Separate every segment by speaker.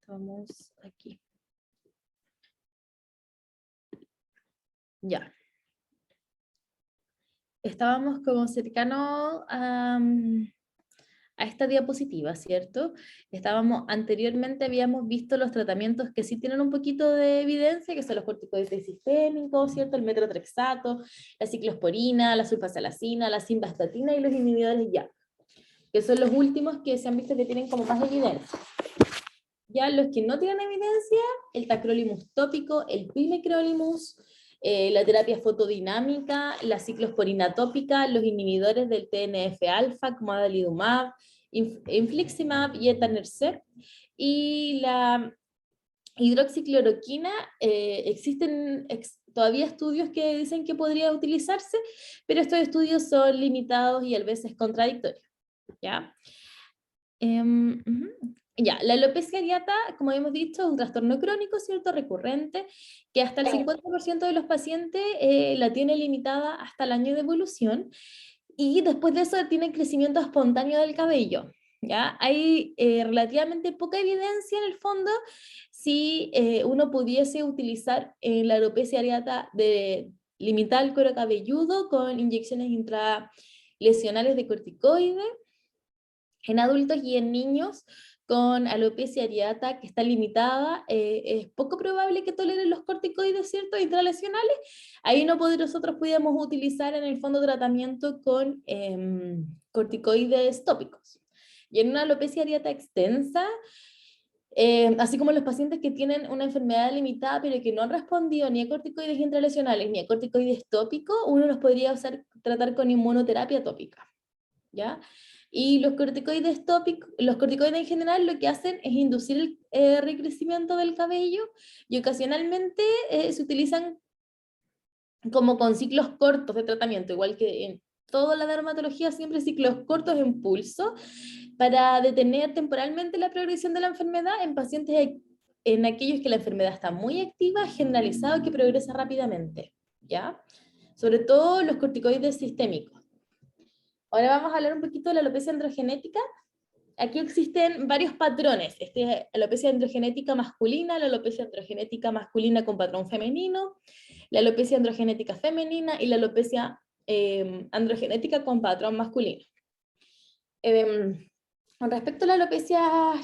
Speaker 1: Estamos aquí. Ya. Estábamos como cercano a esta diapositiva, ¿cierto? Anteriormente habíamos visto los tratamientos que sí tienen un poquito de evidencia, que son los corticoides sistémicos, ¿cierto? El metotrexato, la ciclosporina, la sulfasalacina, la simvastatina y los inhibidores YAP, que son los últimos que se han visto que tienen como más evidencia. Ya los que no tienen evidencia, el tacrolimus tópico, el pimecrolimus, la terapia fotodinámica, la ciclosporina tópica, los inhibidores del TNF-alfa, como adalimumab, infliximab y etanercept, y la hidroxicloroquina, existen todavía estudios que dicen que podría utilizarse, pero estos estudios son limitados y a veces contradictorios, ¿ya? Ya, la alopecia areata, como hemos dicho, es un trastorno crónico, ¿cierto? Recurrente, que hasta el 50% de los pacientes la tiene limitada hasta el año de evolución, y después de eso tiene crecimiento espontáneo del cabello, ¿ya? Hay relativamente poca evidencia en el fondo si uno pudiese utilizar la alopecia areata de limitar el cuero cabelludo con inyecciones intralesionales de corticoides en adultos y en niños con alopecia areata que está limitada. Es poco probable que toleren los corticoides, ¿cierto?, intralesionales. Ahí nosotros podíamos utilizar en el fondo tratamiento con corticoides tópicos. Y en una alopecia areata extensa, así como los pacientes que tienen una enfermedad limitada pero que no han respondido ni a corticoides intralesionales ni a corticoides tópicos, uno los podría tratar con inmunoterapia tópica, ¿ya? Y los corticoides tópicos, los corticoides en general lo que hacen es inducir el recrecimiento del cabello, y ocasionalmente se utilizan como con ciclos cortos de tratamiento, igual que en toda la dermatología, siempre ciclos cortos en pulso, para detener temporalmente la progresión de la enfermedad en pacientes, en aquellos que la enfermedad está muy activa, generalizada, que progresa rápidamente, ¿ya? Sobre todo los corticoides sistémicos. Ahora vamos a hablar un poquito de la alopecia androgenética. Aquí existen varios patrones. Es la alopecia androgenética masculina, la alopecia androgenética masculina con patrón femenino, la alopecia androgenética femenina y la alopecia androgenética con patrón masculino. Con respecto a la alopecia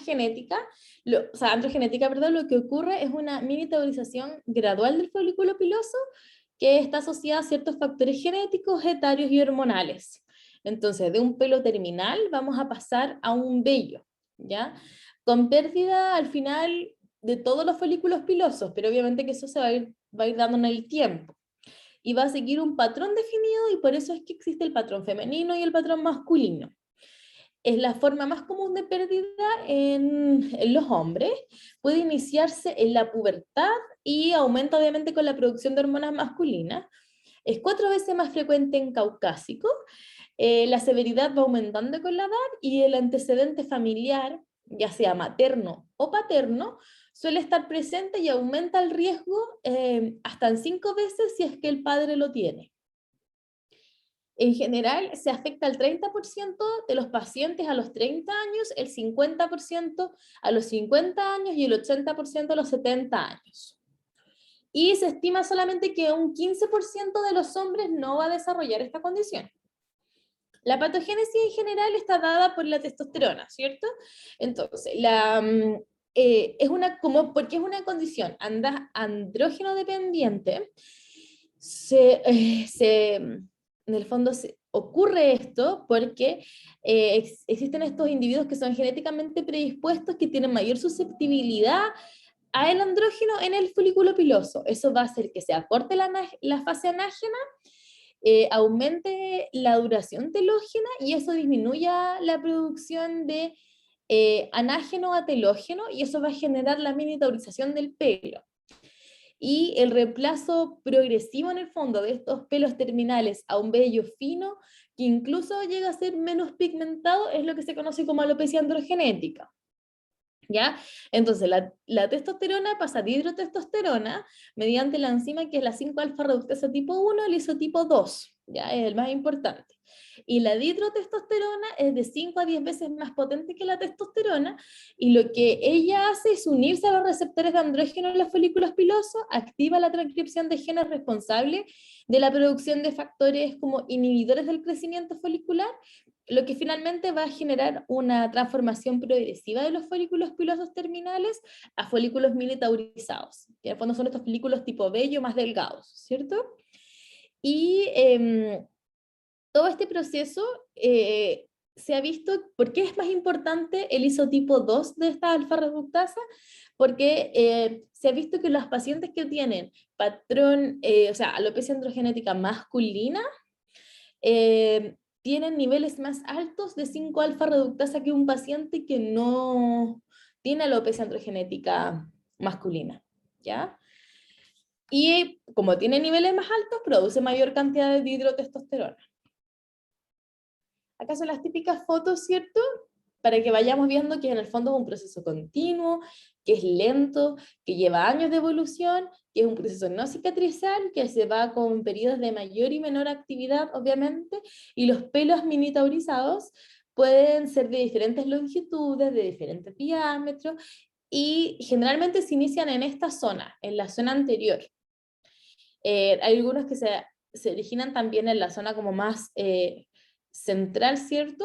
Speaker 1: androgenética, perdón, lo que ocurre es una miniaturización gradual del folículo piloso que está asociada a ciertos factores genéticos, etarios y hormonales. Entonces, de un pelo terminal vamos a pasar a un vello, ¿ya? Con pérdida al final de todos los folículos pilosos, pero obviamente que eso se va a ir dando en el tiempo. Y va a seguir un patrón definido, y por eso es que existe el patrón femenino y el patrón masculino. Es la forma más común de pérdida en los hombres. Puede iniciarse en la pubertad y aumenta obviamente con la producción de hormonas masculinas. Es 4 veces más frecuente en caucásicos. La severidad va aumentando con la edad, y el antecedente familiar, ya sea materno o paterno, suele estar presente y aumenta el riesgo hasta en 5 veces si es que el padre lo tiene. En general, se afecta al 30% de los pacientes a los 30 años, el 50% a los 50 años y el 80% a los 70 años. Y se estima solamente que un 15% de los hombres no va a desarrollar esta condición. La patogénesis en general está dada por la testosterona, ¿cierto? Entonces, porque es una condición andrógeno dependiente, en el fondo ocurre esto porque existen estos individuos que son genéticamente predispuestos, que tienen mayor susceptibilidad al andrógeno en el folículo piloso. Eso va a hacer que se acorte la fase anágena, aumente la duración telógena, y eso disminuya la producción de anágeno a telógeno, y eso va a generar la miniaturización del pelo. Y el reemplazo progresivo en el fondo de estos pelos terminales a un vello fino, que incluso llega a ser menos pigmentado, es lo que se conoce como alopecia androgenética, ¿ya? Entonces la testosterona pasa a dihidrotestosterona mediante la enzima que es la 5-alfa reductasa tipo 1, el isotipo 2, ya es el más importante. Y la dihidrotestosterona es de 5 a 10 veces más potente que la testosterona, y lo que ella hace es unirse a los receptores de andrógeno en los folículos pilosos, activa la transcripción de genes responsables de la producción de factores como inhibidores del crecimiento folicular, lo que finalmente va a generar una transformación progresiva de los folículos pilosos terminales a folículos minitaurizados, que en el fondo son estos folículos tipo vello más delgados, ¿cierto? Y todo este proceso se ha visto, ¿por qué es más importante el isotipo 2 de esta alfa-reductasa? Porque se ha visto que los pacientes que tienen patrón, o sea, alopecia androgenética masculina, tienen niveles más altos de 5-alfa-reductasa que un paciente que no tiene alopecia androgenética masculina, ¿ya? Y como tiene niveles más altos, produce mayor cantidad de dihidrotestosterona. Acá son las típicas fotos, ¿cierto? Para que vayamos viendo que en el fondo es un proceso continuo, que es lento, que lleva años de evolución, que es un proceso no cicatrizal, que se va con periodos de mayor y menor actividad, obviamente, y los pelos minitaurizados pueden ser de diferentes longitudes, de diferentes diámetros, y generalmente se inician en esta zona, en la zona anterior. Hay algunos que se originan también en la zona como más central, ¿cierto?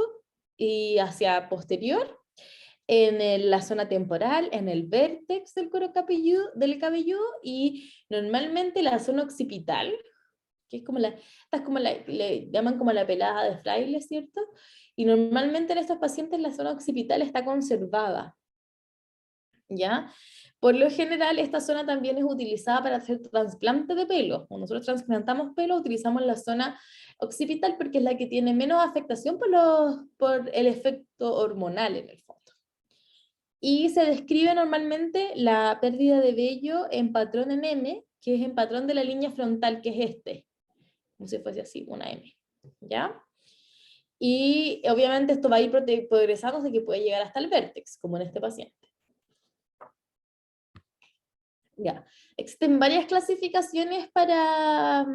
Speaker 1: Y hacia posterior, en la zona temporal, en el vértex del cuero cabelludo, y normalmente la zona occipital, que es como esta es como le llaman como la pelada de fraile, ¿cierto? Y normalmente en estos pacientes la zona occipital está conservada, ¿ya? Por lo general, esta zona también es utilizada para hacer trasplante de pelo. Cuando nosotros trasplantamos pelo, utilizamos la zona occipital porque es la que tiene menos afectación por el efecto hormonal en el fondo. Y se describe normalmente la pérdida de vello en patrón en M, que es en patrón de la línea frontal, que es este, como si fuese así, una M, ¿ya? Y obviamente esto va a ir progresando hasta que puede llegar hasta el vértex, como en este paciente. Ya. Existen varias clasificaciones para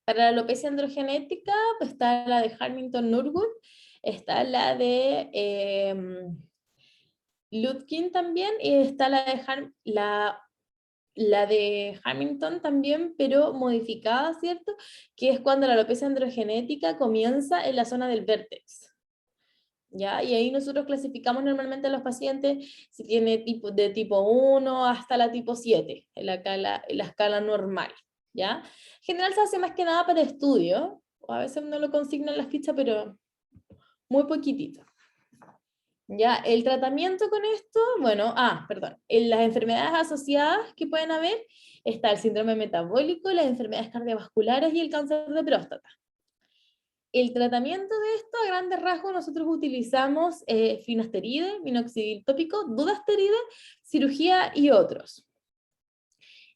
Speaker 1: la alopecia androgenética. Pues está la de Harmington-Nurgut, está la de Lutkin también, y está la de Hamilton también, pero modificada, ¿cierto? Que es cuando la alopecia androgenética comienza en la zona del vértex. ¿Ya? Y ahí nosotros clasificamos normalmente a los pacientes si tiene de tipo 1 hasta la tipo 7, en la escala normal, ¿ya? En general se hace más que nada para estudio, o a veces no lo consignan en las fichas, pero muy poquitito. ¿Ya? El tratamiento con esto, bueno, perdón, en las enfermedades asociadas que pueden haber, está el síndrome metabólico, las enfermedades cardiovasculares y el cáncer de próstata. El tratamiento de esto, a grandes rasgos, nosotros utilizamos finasteride, minoxidil tópico, dudasteride, cirugía y otros.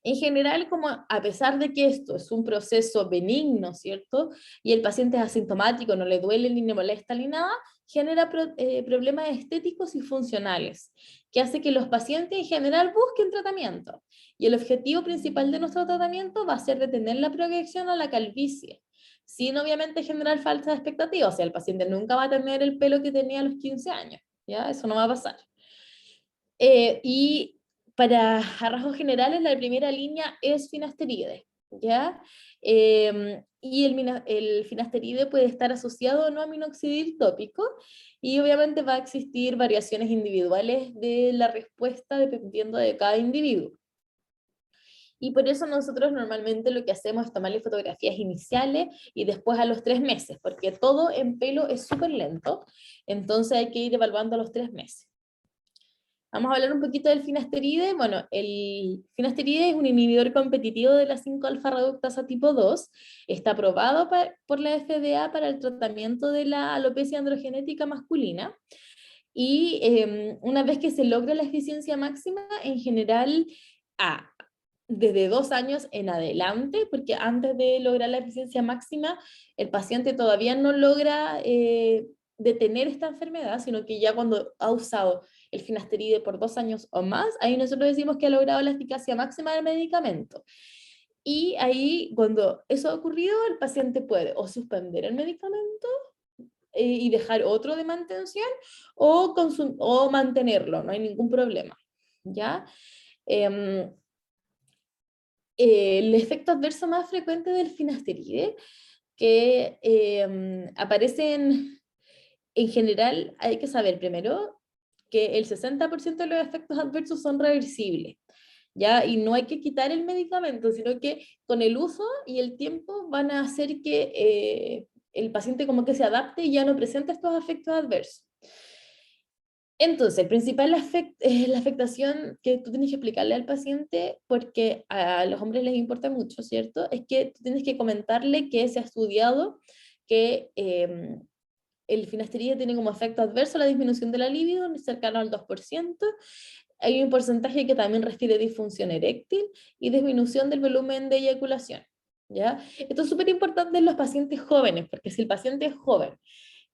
Speaker 1: En general, como a pesar de que esto es un proceso benigno, ¿cierto? Y el paciente es asintomático, no le duele ni le molesta ni nada, genera problemas estéticos y funcionales, que hace que los pacientes en general busquen tratamiento. Y el objetivo principal de nuestro tratamiento va a ser detener la progresión a la calvicie, sin obviamente generar falsas expectativas. O sea, el paciente nunca va a tener el pelo que tenía a los 15 años, ¿ya? Eso no va a pasar. Y para a rasgos generales, la primera línea es finasteride, ¿ya? Y el finasteride puede estar asociado o no a minoxidil tópico, y obviamente va a existir variaciones individuales de la respuesta dependiendo de cada individuo. Y por eso nosotros normalmente lo que hacemos es tomarle fotografías iniciales y después a los 3 meses, porque todo en pelo es súper lento, entonces hay que ir evaluando a los 3 meses. Vamos a hablar un poquito del finasteride. Bueno, el finasteride es un inhibidor competitivo de la 5-alfa-reductasa tipo 2. Está aprobado por la FDA para el tratamiento de la alopecia androgenética masculina. Y una vez que se logra la eficiencia máxima, en general, desde 2 años en adelante, porque antes de lograr la eficiencia máxima, el paciente todavía no logra detener esta enfermedad, sino que ya cuando ha usado el finasteride por 2 años o más, ahí nosotros decimos que ha logrado la eficacia máxima del medicamento. Y ahí, cuando eso ha ocurrido, el paciente puede o suspender el medicamento y dejar otro de mantención o mantenerlo, no hay ningún problema, ¿ya? Em, el efecto adverso más frecuente del finasteride, que aparecen en general, hay que saber primero que el 60% de los efectos adversos son reversibles, ¿ya? Y no hay que quitar el medicamento, sino que con el uso y el tiempo van a hacer que el paciente como que se adapte y ya no presente estos efectos adversos. Entonces, el principal la afectación que tú tienes que explicarle al paciente, porque a los hombres les importa mucho, ¿cierto? Es que tú tienes que comentarle que se ha estudiado que el finasteride tiene como efecto adverso la disminución de la libido, cercano al 2%. Hay un porcentaje que también refiere disfunción eréctil y disminución del volumen de eyaculación, ¿ya? Esto es súper importante en los pacientes jóvenes, porque si el paciente es joven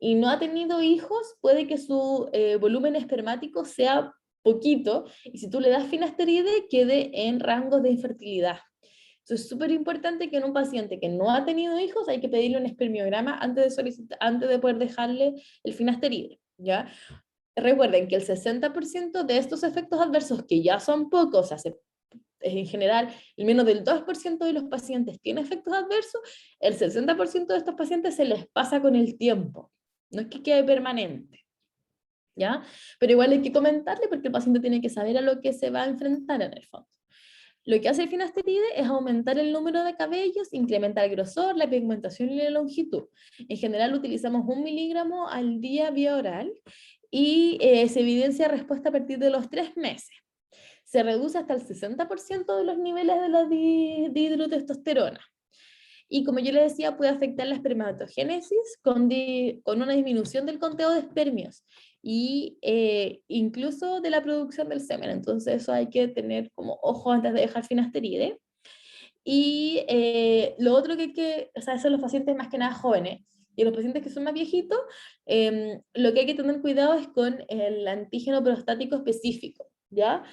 Speaker 1: y no ha tenido hijos, puede que su volumen espermático sea poquito, y si tú le das finasteride, quede en rangos de infertilidad. Entonces es súper importante que en un paciente que no ha tenido hijos hay que pedirle un espermiograma antes de poder dejarle el finasteride, ¿ya? Recuerden que el 60% de estos efectos adversos, que ya son pocos, en general, el menos del 2% de los pacientes tiene efectos adversos, el 60% de estos pacientes se les pasa con el tiempo. No es que quede permanente, ¿ya? Pero igual hay que comentarle porque el paciente tiene que saber a lo que se va a enfrentar en el fondo. Lo que hace el finasteride es aumentar el número de cabellos, incrementar el grosor, la pigmentación y la longitud. En general utilizamos 1 miligramo al día vía oral y se evidencia respuesta a partir de los 3 meses. Se reduce hasta el 60% de los niveles de la dihidrotestosterona. Y como yo le decía, puede afectar la espermatogénesis con una disminución del conteo de espermios y incluso de la producción del semen. Entonces eso hay que tener como ojo antes de dejar finasteride. Y lo otro que hay que, o sea, son los pacientes más que nada jóvenes. Y los pacientes que son más viejitos, lo que hay que tener cuidado es con el antígeno prostático específico, ¿ya?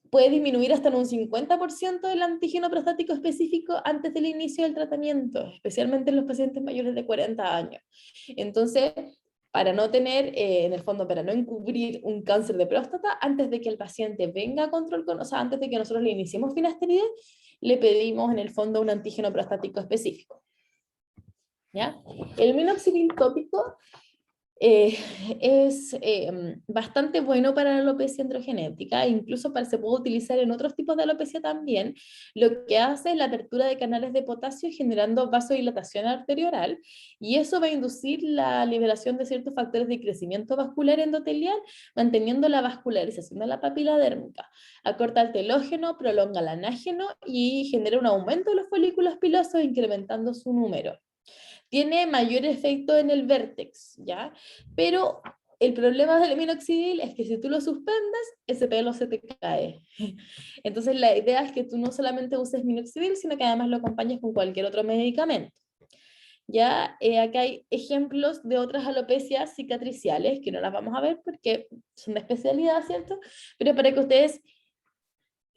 Speaker 1: Puede disminuir hasta en un 50% el antígeno prostático específico antes del inicio del tratamiento, especialmente en los pacientes mayores de 40 años. Entonces, para no tener, en el fondo, para no encubrir un cáncer de próstata, antes de que el paciente venga a control, o sea, antes de que nosotros le iniciemos finasteride, le pedimos en el fondo un antígeno prostático específico, ¿ya? El minoxidil tópico eh, es bastante bueno para la alopecia androgenética, incluso se puede utilizar en otros tipos de alopecia también. Lo que hace es la apertura de canales de potasio generando vasodilatación arterioral, y eso va a inducir la liberación de ciertos factores de crecimiento vascular endotelial, manteniendo la vascularización de la papila dérmica. Acorta el telógeno, prolonga el anágeno y genera un aumento de los folículos pilosos, incrementando su número. Tiene mayor efecto en el vértex, ¿ya? Pero el problema del minoxidil es que si tú lo suspendes, ese pelo se te cae. Entonces la idea es que tú no solamente uses minoxidil, sino que además lo acompañes con cualquier otro medicamento. Ya, acá hay ejemplos de otras alopecias cicatriciales, que no las vamos a ver porque son de especialidad, ¿cierto? Pero para que ustedes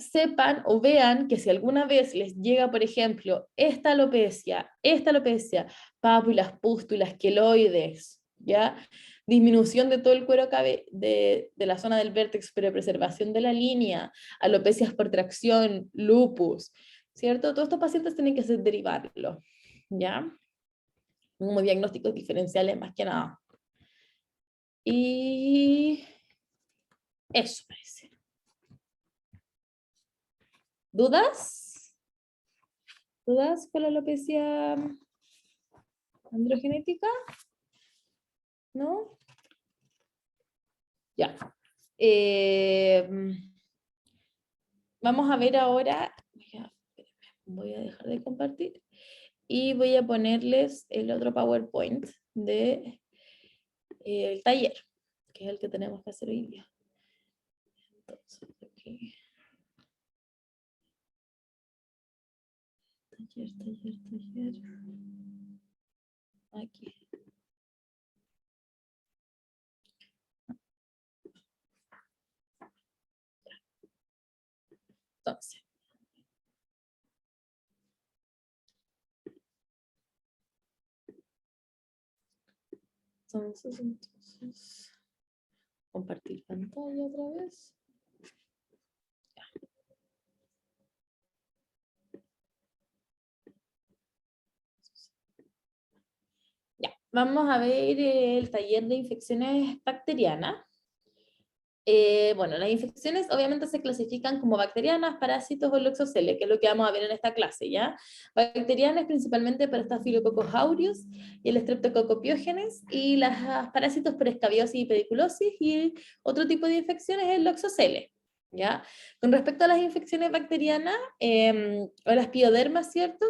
Speaker 1: sepan o vean que si alguna vez les llega, por ejemplo, esta alopecia, pápulas, pústulas, queloides, ¿ya? Disminución de todo el cuero de la zona del vértex, pero preservación de la línea, alopecias por tracción, lupus, ¿cierto? Todos estos pacientes tienen que hacer derivarlo, ¿ya? Como diagnósticos diferenciales más que nada. Y eso parece. ¿Dudas? ¿Dudas con la alopecia androgenética? ¿No? Ya. Eh, Vamos a ver ahora. Voy a dejar de compartir. Y voy a ponerles el otro PowerPoint de, el taller, que es el que tenemos que hacer hoy día. Entonces, aquí. Taller. Aquí. Entonces, Entonces, compartir pantalla otra vez. Ya, vamos a ver el taller de infecciones bacterianas. Bueno, las infecciones obviamente se clasifican como bacterianas, parásitos o loxoceles, que es lo que vamos a ver en esta clase, ¿ya? Bacterianas principalmente para Staphylococcus aureus y el Streptococcus pyogenes, y las parásitos por escabiosis y pediculosis, y otro tipo de infecciones es el loxoceles, ¿ya? Con respecto a las infecciones bacterianas, o las piodermas, ¿cierto?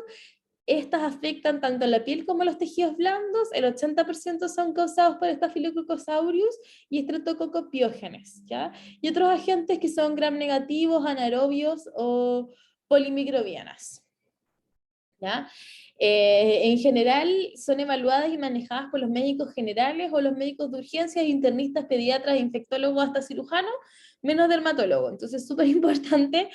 Speaker 1: Estas afectan tanto a la piel como a los tejidos blandos. El 80% son causados por Staphylococcus aureus y Streptococcus pyogenes, ¿ya? Y otros agentes que son gram negativos, anaerobios o polimicrobianas, ¿ya? En general son evaluadas y manejadas por los médicos generales o los médicos de urgencias, internistas, pediatras, infectólogos, hasta cirujanos, menos dermatólogos. Entonces es súper importante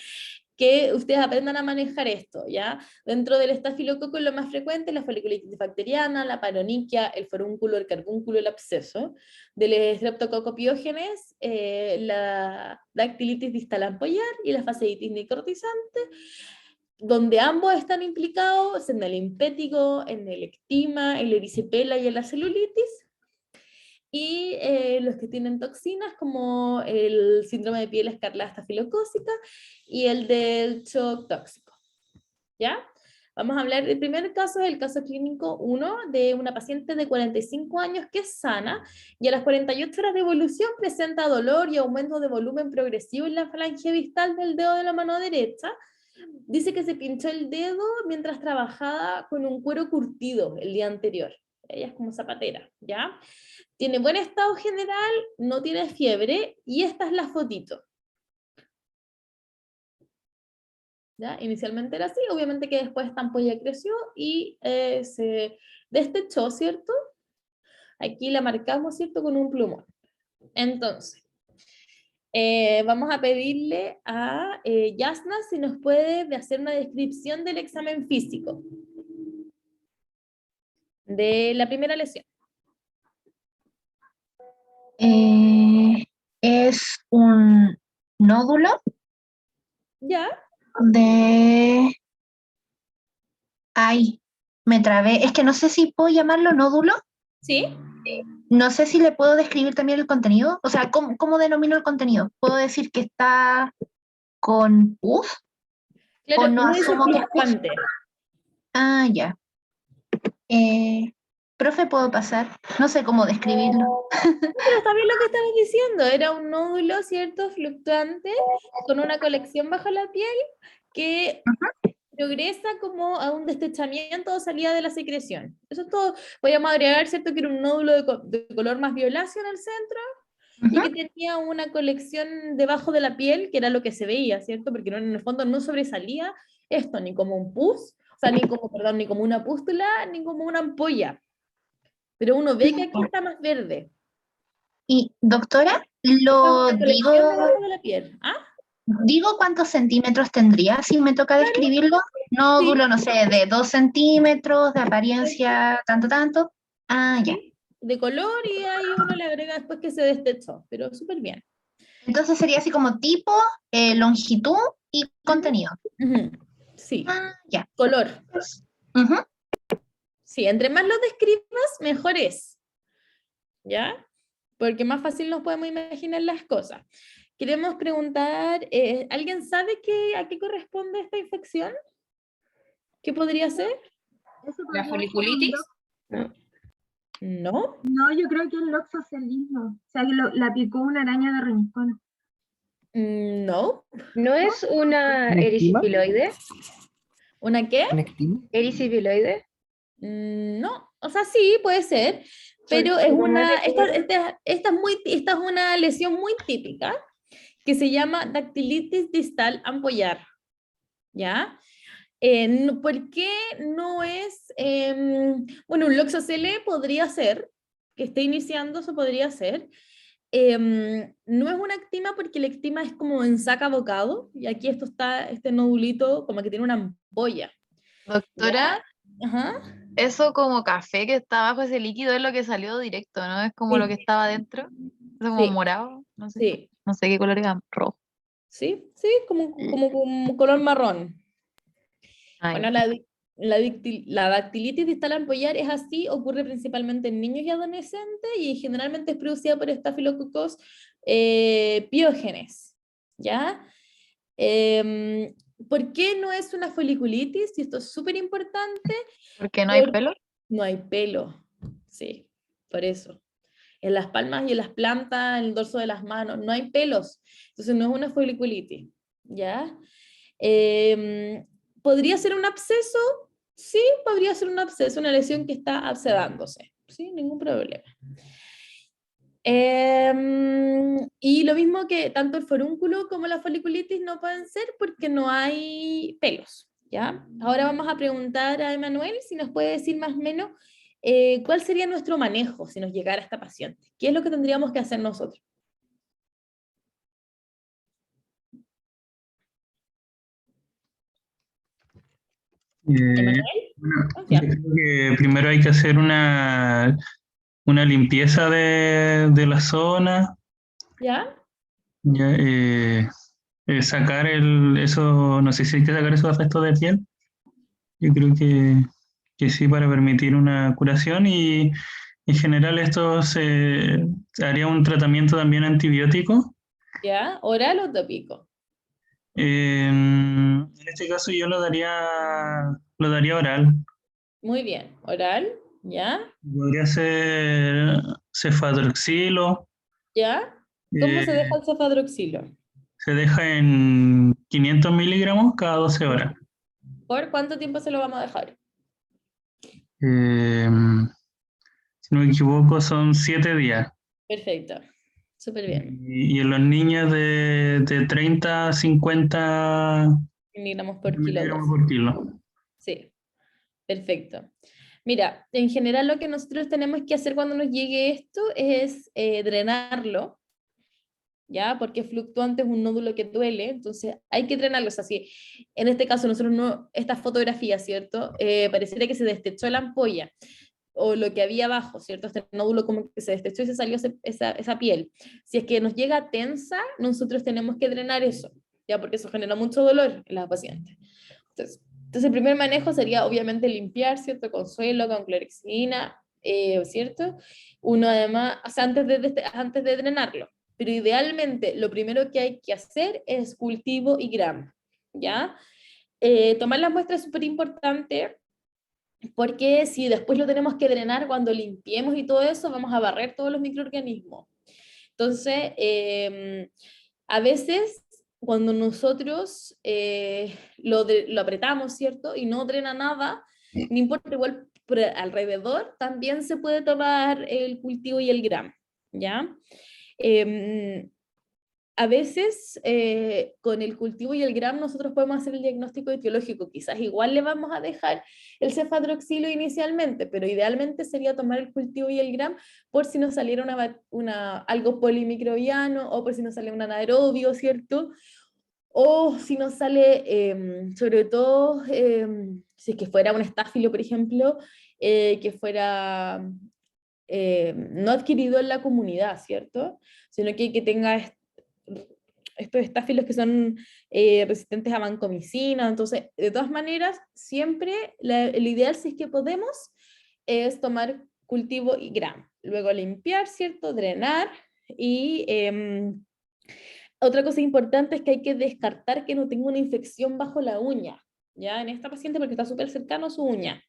Speaker 1: que ustedes aprendan a manejar esto, ¿ya? Dentro del estafilococo lo más frecuente es la foliculitis bacteriana, la paroniquia, el forúnculo, el carbúnculo, el absceso. Del Streptococcus pyogenes, la dactilitis distal ampollar y la fasciitis necrotizante, donde ambos están implicados en el impétigo, en el ectima, en la erisipela y en la celulitis. Y los que tienen toxinas como el síndrome de piel escarlata estafilocócica y el del shock tóxico, ¿ya? Vamos a hablar del primer caso, el caso clínico 1 de una paciente de 45 años que es sana y a las 48 horas de evolución presenta dolor y aumento de volumen progresivo en la falange distal del dedo de la mano derecha. Dice que se pinchó el dedo mientras trabajaba con un cuero curtido el día anterior. Ella es como zapatera, ¿ya? Tiene buen estado general, no tiene fiebre, y esta es la fotito. ¿Ya? Inicialmente era así, obviamente que después esta ampolla creció y se destechó, ¿cierto? Aquí la marcamos, ¿cierto? Con un plumón. Entonces, vamos a pedirle a Yasna si nos puede hacer una descripción del examen físico de la primera lesión.
Speaker 2: Es un nódulo
Speaker 1: ¿Ya?
Speaker 2: de... Ay, me trabé. Es que no sé si puedo llamarlo nódulo.
Speaker 1: ¿Sí?
Speaker 2: No sé si le puedo describir también el contenido. O sea, ¿cómo denomino el contenido? ¿Puedo decir que está con pus? ¿O
Speaker 1: Claro,
Speaker 2: no
Speaker 1: no es
Speaker 2: asumo que es pus?
Speaker 1: expectante.
Speaker 2: Ah, ya. Profe, ¿puedo pasar? No sé cómo describirlo.
Speaker 1: Pero está bien lo que estabas diciendo, era un nódulo, ¿cierto? Fluctuante, con una colección bajo la piel que progresa como a un destechamiento o salida de la secreción. Eso es todo. Podríamos agregar, ¿cierto? Que era un nódulo de color más violáceo en el centro y que tenía una colección debajo de la piel, que era lo que se veía, ¿cierto? Porque no, en el fondo no sobresalía esto, ni como un pus, o sea, ni como una pústula, ni como una ampolla. Pero uno ve que aquí está más verde.
Speaker 2: Y doctora,
Speaker 1: Esta es
Speaker 2: lo
Speaker 1: una
Speaker 2: digo,
Speaker 1: colección debajo de la piel. ¿Ah?
Speaker 2: digo cuántos centímetros tendría si me toca describirlo.
Speaker 1: Sí,
Speaker 2: Nódulo, no sé, de 2 centímetros, de apariencia, tanto, tanto. Ah, ya.
Speaker 1: sí. De color y ahí uno le agrega después que se destechó, pero súper bien.
Speaker 2: Entonces sería así como tipo, longitud y
Speaker 1: Ujú,
Speaker 2: contenido.
Speaker 1: ujú. Sí,
Speaker 2: Ah, ya.
Speaker 1: color.
Speaker 2: Ujú.
Speaker 1: Sí, entre más lo describas, mejor es. ¿Ya? Porque más fácil nos podemos imaginar las cosas. Queremos preguntar, ¿alguien sabe a qué corresponde esta infección? ¿Qué podría ser?
Speaker 3: ¿Eso
Speaker 4: ¿La
Speaker 3: podría ser
Speaker 4: foliculitis? No.
Speaker 1: ¿No?
Speaker 3: No, yo creo que es loxocelismo. O sea, que la picó una araña de rincón.
Speaker 1: No.
Speaker 4: ¿No es una
Speaker 5: ¿Un esquema?
Speaker 4: erisipiloide?
Speaker 1: ¿Una qué?
Speaker 5: ¿Un esquema?
Speaker 4: ¿Erisipiloide?
Speaker 1: No, o sea, sí, puede ser, pero es
Speaker 4: Como más
Speaker 1: una,
Speaker 4: de color.
Speaker 1: esta es una lesión muy típica que se llama dactilitis distal ampollar, ¿ya? ¿Por qué no es, bueno, un loxocele podría ser, que esté iniciando, eso podría ser, no es una ectima porque la ectima es como en saca bocado, y aquí esto está, este nodulito como que tiene una ampolla, ¿ya?
Speaker 4: Doctora,
Speaker 1: Ajá.
Speaker 2: Eso como café que está abajo, ese líquido es lo que salió directo, ¿no? Es como lo que
Speaker 1: Sí,
Speaker 2: estaba adentro. Eso como
Speaker 1: sí,
Speaker 2: morado,
Speaker 1: sí,
Speaker 2: no sé qué color era, rojo.
Speaker 1: sí, sí, como color marrón.
Speaker 2: Ay,
Speaker 1: Bueno, la dactilitis distal ampollar es así, ocurre principalmente en niños y adolescentes y generalmente es producida por estafilococos piógenes, ¿ya? Em, ¿Por qué no es una foliculitis? Y esto es súper importante,
Speaker 2: ¿por qué no hay
Speaker 1: porque
Speaker 2: pelo?
Speaker 1: no hay pelo, sí, por eso. En las palmas y en las plantas, en el dorso de las manos, no hay pelos, entonces no es una foliculitis, ¿ya? Em, ¿Podría ser un absceso? Sí, podría ser un absceso, una lesión que está abscedándose, sí, ningún problema. Y lo mismo que tanto el forúnculo como la foliculitis no pueden ser porque no hay pelos, ¿ya? Ahora vamos a preguntar a Emanuel si nos puede decir más o menos cuál sería nuestro manejo si nos llegara esta paciente. ¿Qué es lo que tendríamos que hacer nosotros?
Speaker 5: Eh,
Speaker 1: Emanuel,
Speaker 5: bueno, yo
Speaker 1: confiamos.
Speaker 5: creo que primero hay que hacer una limpieza de la zona,
Speaker 1: ¿Ya?
Speaker 5: ya, sacar eso, no sé si hay que sacar esos restos de piel. Yo creo que sí, para permitir una curación y en general esto se haría un tratamiento también antibiótico.
Speaker 1: ¿Ya? ¿Oral o tópico?
Speaker 5: En este caso yo lo daría oral.
Speaker 1: Muy bien, oral, ¿ya?
Speaker 5: Podría ser cefadroxilo.
Speaker 1: ¿Ya? ¿Cómo se deja
Speaker 5: eh,
Speaker 1: el cefadroxilo?
Speaker 5: Se deja en 500 miligramos cada 12 horas.
Speaker 1: ¿Por cuánto tiempo se lo vamos a dejar?
Speaker 5: Eh, si no me equivoco, son 7 días.
Speaker 1: Perfecto, súper bien.
Speaker 5: Y en los niños de 30 a 50
Speaker 1: Miligramos por kilo
Speaker 5: miligramos
Speaker 1: dosis.
Speaker 5: por kilo.
Speaker 1: Sí, perfecto. Mira, en general lo que nosotros tenemos que hacer cuando nos llegue esto es drenarlo, ¿ya? Porque fluctuante es un nódulo que duele, entonces hay que drenarlo. O sea, si en este caso nosotros no, esta fotografía, ¿cierto? Pareciera que se destechó la ampolla o lo que había abajo, ¿cierto? Este nódulo como que se destechó y se salió esa piel. Si es que nos llega tensa, nosotros tenemos que drenar eso, ¿ya? Porque eso genera mucho dolor en la paciente. Entonces el primer manejo sería obviamente limpiar, ¿cierto? Con suelo, con clorexidina, ¿cierto? Uno además, o sea, antes de drenarlo. Pero idealmente lo primero que hay que hacer es cultivo y grama, ¿ya? Tomar las muestras es súper importante porque si después lo tenemos que drenar cuando limpiemos y todo eso, vamos a barrer todos los microorganismos. Entonces, a veces cuando nosotros lo apretamos, ¿cierto? Y no drena nada, no importa, igual por alrededor también se puede tomar el cultivo y el gram, ¿ya? Em, a veces con el cultivo y el gram nosotros podemos hacer el diagnóstico etiológico, quizás igual le vamos a dejar el cefadroxilo inicialmente, pero idealmente sería tomar el cultivo y el gram por si nos saliera algo polimicrobiano o por si nos sale un anaerobio, ¿cierto? O si nos sale, sobre todo, si es que fuera un estáfilo, por ejemplo, que fuera no adquirido en la comunidad, ¿cierto? Sino que tenga estos estáfilos que son resistentes a vancomicina. Entonces, de todas maneras, siempre el ideal, si es que podemos, es tomar cultivo y gram. Luego limpiar, ¿cierto? Drenar y otra cosa importante es que hay que descartar que no tenga una infección bajo la uña, ¿ya? En esta paciente porque está súper cercano a su uña.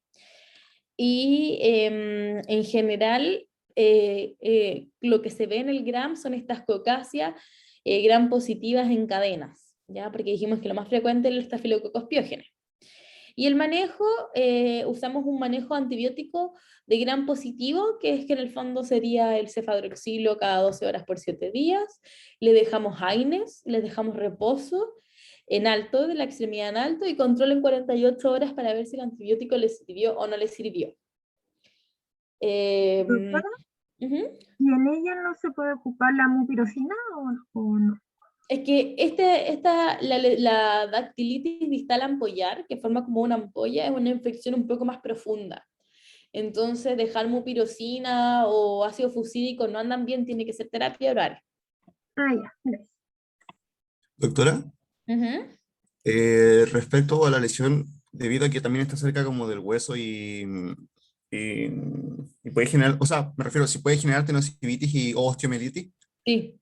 Speaker 1: Y en general, lo que se ve en el gram son estas cocáceas gram positivas en cadenas, ¿ya? Porque dijimos que lo más frecuente es el estafilococcus piógenes. Y el manejo, usamos un manejo antibiótico de gram positivo, que es que en el fondo sería el cefadroxilo cada 12 horas por 7 días. Le dejamos AINES, le dejamos reposo en alto, de la extremidad en alto, y control en 48 horas para ver si el antibiótico le sirvió o no le sirvió. Eh,
Speaker 3: Doctora,
Speaker 1: Ujú.
Speaker 3: ¿y en ella no se puede ocupar la mupirocina o no?
Speaker 1: Es que la dactilitis distal ampollar, que forma como una ampolla, es una infección un poco más profunda. Entonces, dejar mupirocina o ácido fusídico no andan bien, tiene que ser terapia oral.
Speaker 3: Ah, ya, gracias.
Speaker 6: Doctora,
Speaker 1: Ujú.
Speaker 6: respecto a la lesión, debido a que también está cerca como del hueso y, y puede generar, o sea, me refiero, si puede generar tenosivitis o osteomielitis,
Speaker 1: Sí.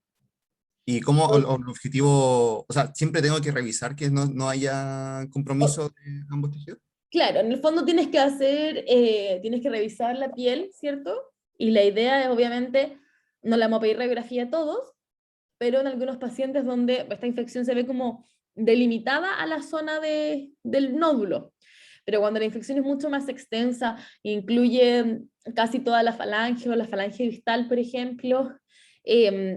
Speaker 6: y cómo el objetivo, o sea, siempre tengo que revisar que no haya compromiso de ambos tejidos.
Speaker 1: Claro, en el fondo tienes que tienes que revisar la piel, ¿cierto? Y la idea es, obviamente, no le vamos a pedir radiografía a todos, pero en algunos pacientes donde esta infección se ve como delimitada a la zona del nódulo. Pero cuando la infección es mucho más extensa, incluye casi toda la falange o la falange distal, por ejemplo,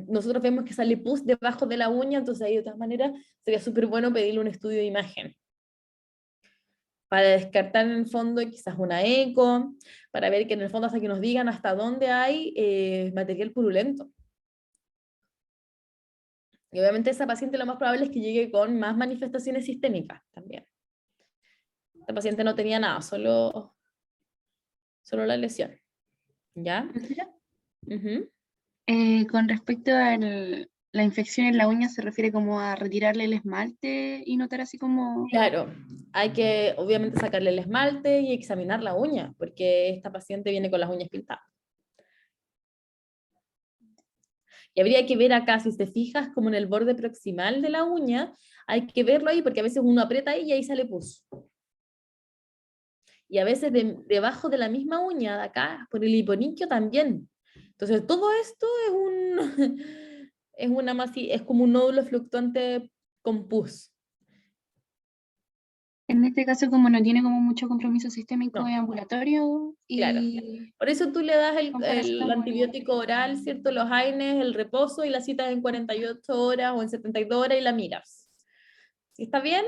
Speaker 1: nosotros vemos que sale pus debajo de la uña, entonces ahí de todas maneras sería súper bueno pedirle un estudio de imagen para descartar en el fondo quizás una eco, para ver que en el fondo hasta que nos digan hasta dónde hay material purulento. Y obviamente esa paciente lo más probable es que llegue con más manifestaciones sistémicas también. Esta paciente no tenía nada, solo la lesión. ¿Ya? Ujú.
Speaker 7: Con respecto a la infección en la uña, ¿se refiere como a retirarle el esmalte y notar así como...
Speaker 1: Claro, hay que obviamente sacarle el esmalte y examinar la uña, porque esta paciente viene con las uñas pintadas. Y habría que ver acá, si te fijas, como en el borde proximal de la uña, hay que verlo ahí, porque a veces uno aprieta ahí y ahí sale pus. Y a veces debajo de la misma uña, de acá, por el hiponiquio también. Entonces, todo esto es es como un nódulo fluctuante con pus.
Speaker 7: En este caso, como no tiene como mucho compromiso sistémico
Speaker 1: No.
Speaker 7: y ambulatorio,
Speaker 1: Claro.
Speaker 7: y
Speaker 1: Por eso tú le das
Speaker 7: con
Speaker 1: el
Speaker 7: paracetamol.
Speaker 1: antibiótico oral, ¿cierto? Los AINES, el reposo y la citas en 48 horas o en 72 horas y la miras. Si está bien,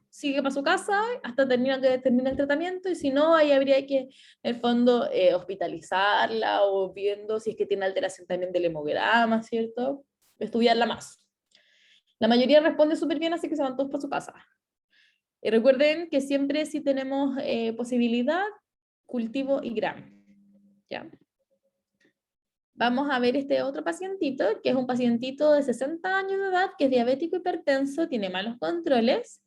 Speaker 1: sigue para su casa hasta termina el tratamiento, y si no, ahí habría que, en el fondo, hospitalizarla o viendo si es que tiene alteración también del hemograma, ¿cierto? Estudiarla más. La mayoría responde súper bien, así que se van todos para su casa. Y recuerden que siempre si tenemos posibilidad, cultivo y gram. ¿Ya? Vamos a ver este otro pacientito, que es un pacientito de 60 años de edad, que es diabético hipertenso, tiene malos controles,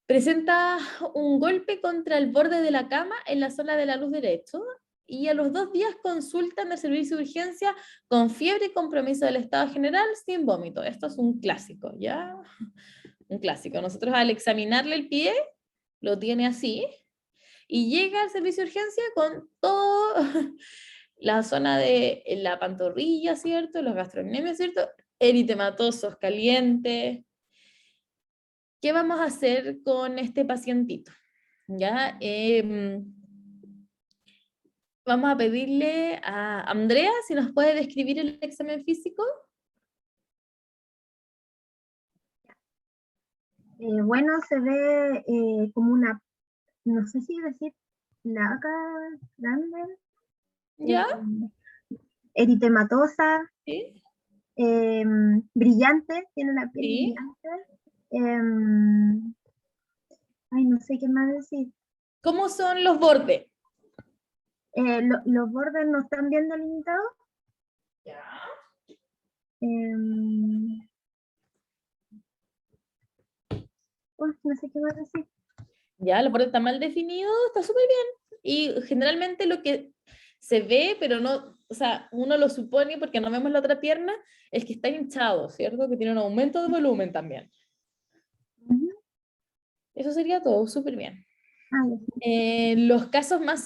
Speaker 1: presenta un golpe contra el borde de la cama en la zona de la luz derecho, y a los 2 días consultan al servicio de urgencia con fiebre y compromiso del estado general sin vómito. Esto es un clásico, ¿ya? Un clásico. Nosotros al examinarle el pie, lo tiene así, y llega al servicio de urgencia con todo la zona de la pantorrilla, ¿cierto? Los gastrocnemios, ¿cierto? Eritematosos, calientes. ¿Qué vamos a hacer con este pacientito? ¿Ya? Vamos a pedirle a Andrea si nos puede describir el examen físico.
Speaker 3: Bueno, se ve como una, no sé si decir, placa grande,
Speaker 1: ¿Ya?
Speaker 3: eritematosa,
Speaker 1: ¿Sí?
Speaker 3: brillante, tiene una piel
Speaker 1: Sí.
Speaker 3: brillante. Ay, no sé qué más decir.
Speaker 1: ¿Cómo son los bordes?
Speaker 3: Los bordes no están bien delimitados.
Speaker 1: Ya.
Speaker 3: No sé qué más decir.
Speaker 1: Ya, los bordes están mal definidos, está súper bien. Y generalmente lo que se ve, pero no, o sea, uno lo supone porque no vemos la otra pierna, es que está hinchado, ¿cierto? Que tiene un aumento de volumen también.
Speaker 3: Ujú.
Speaker 1: Eso sería todo, súper bien.
Speaker 3: Ah, ya.
Speaker 1: Los casos más...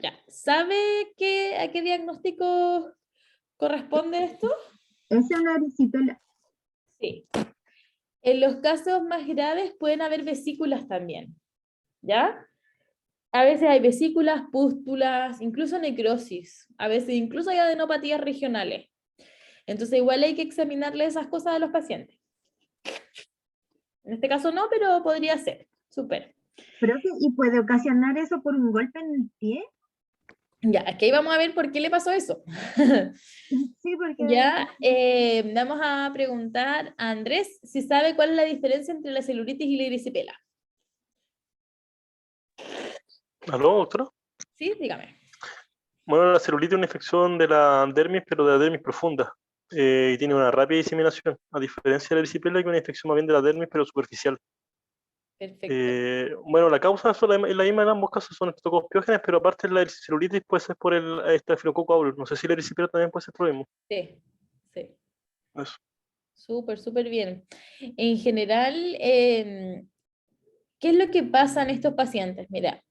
Speaker 1: Ya, ¿sabe a qué diagnóstico corresponde esto?
Speaker 3: Es una erisipela.
Speaker 1: Sí. En los casos más graves pueden haber vesículas también, ¿ya? A veces hay vesículas, pústulas, incluso necrosis. A veces incluso hay adenopatías regionales. Entonces igual hay que examinarle esas cosas a los pacientes. En este caso no, pero podría ser. Súper.
Speaker 3: Profe, ¿y puede ocasionar eso por un golpe en el pie?
Speaker 1: Ya, aquí ahí vamos a ver por qué le pasó eso.
Speaker 3: Sí, porque...
Speaker 1: Ya, vamos a preguntar a Andrés si sabe cuál es la diferencia entre la celulitis y la erisipela.
Speaker 8: ¿Aló, doctora?
Speaker 1: Sí, dígame.
Speaker 8: Bueno, la celulitis es una infección de la dermis, pero de la dermis profunda. Y tiene una rápida diseminación, a diferencia de la erisipela, que es una infección más bien de la dermis, pero superficial.
Speaker 1: Perfecto.
Speaker 8: Bueno, la causa es la misma en ambos casos, son estreptococos piógenes, pero aparte de la celulitis puede ser por el Staphylococcus aureus. No sé si la erisipela también puede ser por lo mismo.
Speaker 1: Sí, sí.
Speaker 8: Eso.
Speaker 1: Súper, súper bien. En general, ¿qué es lo que pasa en estos pacientes? Mira,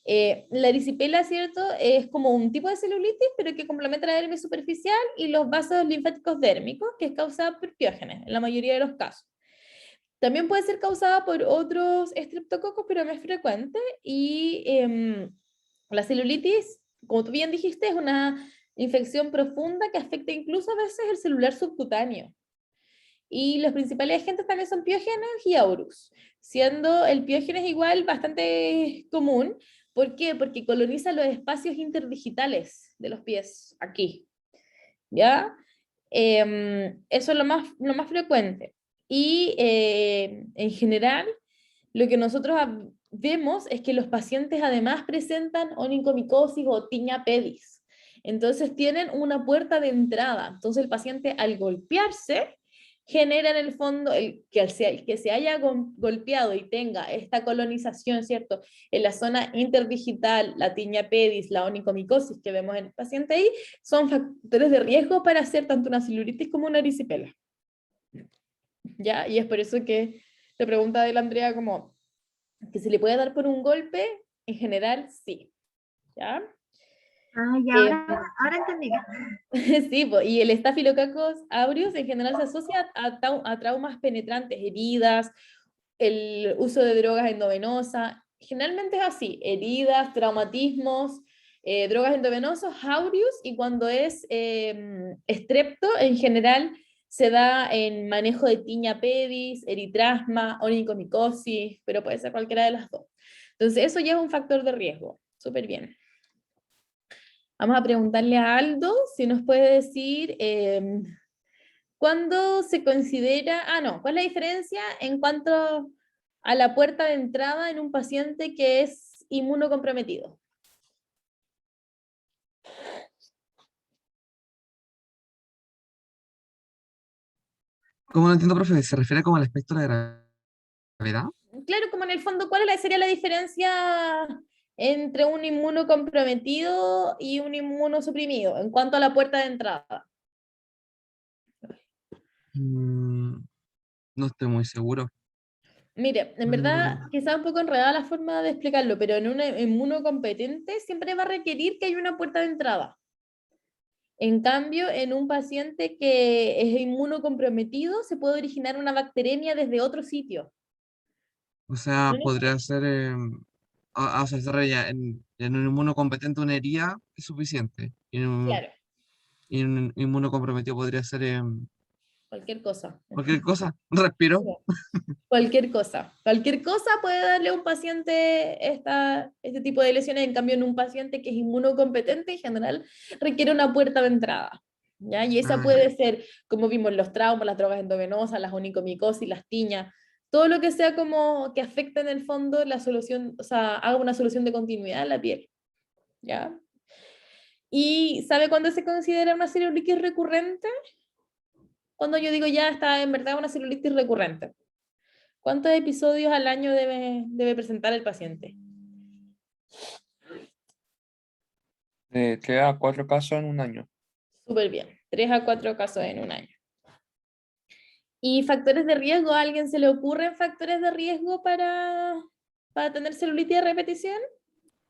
Speaker 1: la erisipela, ¿cierto? Es como un tipo de celulitis, pero que complementa la dermis superficial y los vasos linfáticos dérmicos, que es causada por piógenes, en la mayoría de los casos. También puede ser causada por otros estreptococos, pero más frecuente. Y la celulitis, como tú bien dijiste, es una infección profunda que afecta incluso a veces el celular subcutáneo. Y los principales agentes también son piógenes y aurus, siendo el piógenes igual bastante común. ¿Por qué? Porque coloniza los espacios interdigitales de los pies, aquí. ¿Ya? Eso es lo más frecuente. Y en general, lo que nosotros vemos es que los pacientes además presentan onicomicosis o tiña pedis. Entonces tienen una puerta de entrada. Entonces el paciente al golpearse genera en el fondo el que se haya golpeado y tenga esta colonización, ¿cierto? En la zona interdigital, la tiña pedis, la onicomicosis que vemos en el paciente ahí, son factores de riesgo para hacer tanto una celulitis como una erisipela. ¿Ya? Y es por eso que te pregunta de la Andrea como que se le puede dar por un golpe, en general sí. ¿Ya?
Speaker 3: Ah, y ahora entendí.
Speaker 1: Sí, y el Staphylococcus aureus en general se asocia a traumas penetrantes, heridas, el uso de drogas endovenosas. Generalmente es así, heridas, traumatismos, drogas endovenosas, aureus, y cuando es estrepto, en general se da en manejo de tiña pedis, eritrasma, onicomicosis, pero puede ser cualquiera de las dos. Entonces eso ya es un factor de riesgo. Súper bien. Vamos a preguntarle a Aldo si nos puede decir cuándo se considera, ¿cuál es la diferencia en cuanto a la puerta de entrada en un paciente que es inmunocomprometido?
Speaker 9: ¿Cómo no entiendo, profe? ¿Se refiere como al aspecto de la gravedad?
Speaker 1: Claro, como en el fondo, ¿cuál sería la diferencia entre un inmunocomprometido y un inmunosuprimido en cuanto a la puerta de entrada?
Speaker 9: No estoy muy seguro.
Speaker 1: Mire, en verdad, quizá un poco enredada la forma de explicarlo, pero en un inmunocompetente siempre va a requerir que haya una puerta de entrada. En cambio, en un paciente que es inmunocomprometido, se puede originar una bacteremia desde otro sitio.
Speaker 9: O sea,
Speaker 1: ¿No?
Speaker 9: podría ser, o sea, en un inmunocompetente una herida es suficiente.
Speaker 1: Claro,
Speaker 9: Y en un inmunocomprometido podría ser
Speaker 1: cualquier cosa.
Speaker 9: cualquier cosa. Respiro.
Speaker 1: Cualquier cosa. Cualquier cosa puede darle a un paciente este tipo de lesiones. En cambio, en un paciente que es inmunocompetente, en general, requiere una puerta de entrada. ¿Ya? Y esa
Speaker 9: Ah,
Speaker 1: puede ser, como vimos, los traumas, las drogas endovenosas, las onicomicosis, las tiñas, todo lo que sea como que afecte en el fondo la solución, o sea, haga una solución de continuidad en la piel. ¿Ya? ¿Y sabe cuándo se considera una celulitis recurrente? Cuando yo digo ya está en verdad una celulitis recurrente. ¿Cuántos episodios al año debe presentar el paciente?
Speaker 10: De 3 a 4 casos en un año.
Speaker 1: Súper bien, 3 a 4 casos en un año. ¿Y factores de riesgo? ¿A alguien se le ocurren factores de riesgo para tener celulitis de repetición?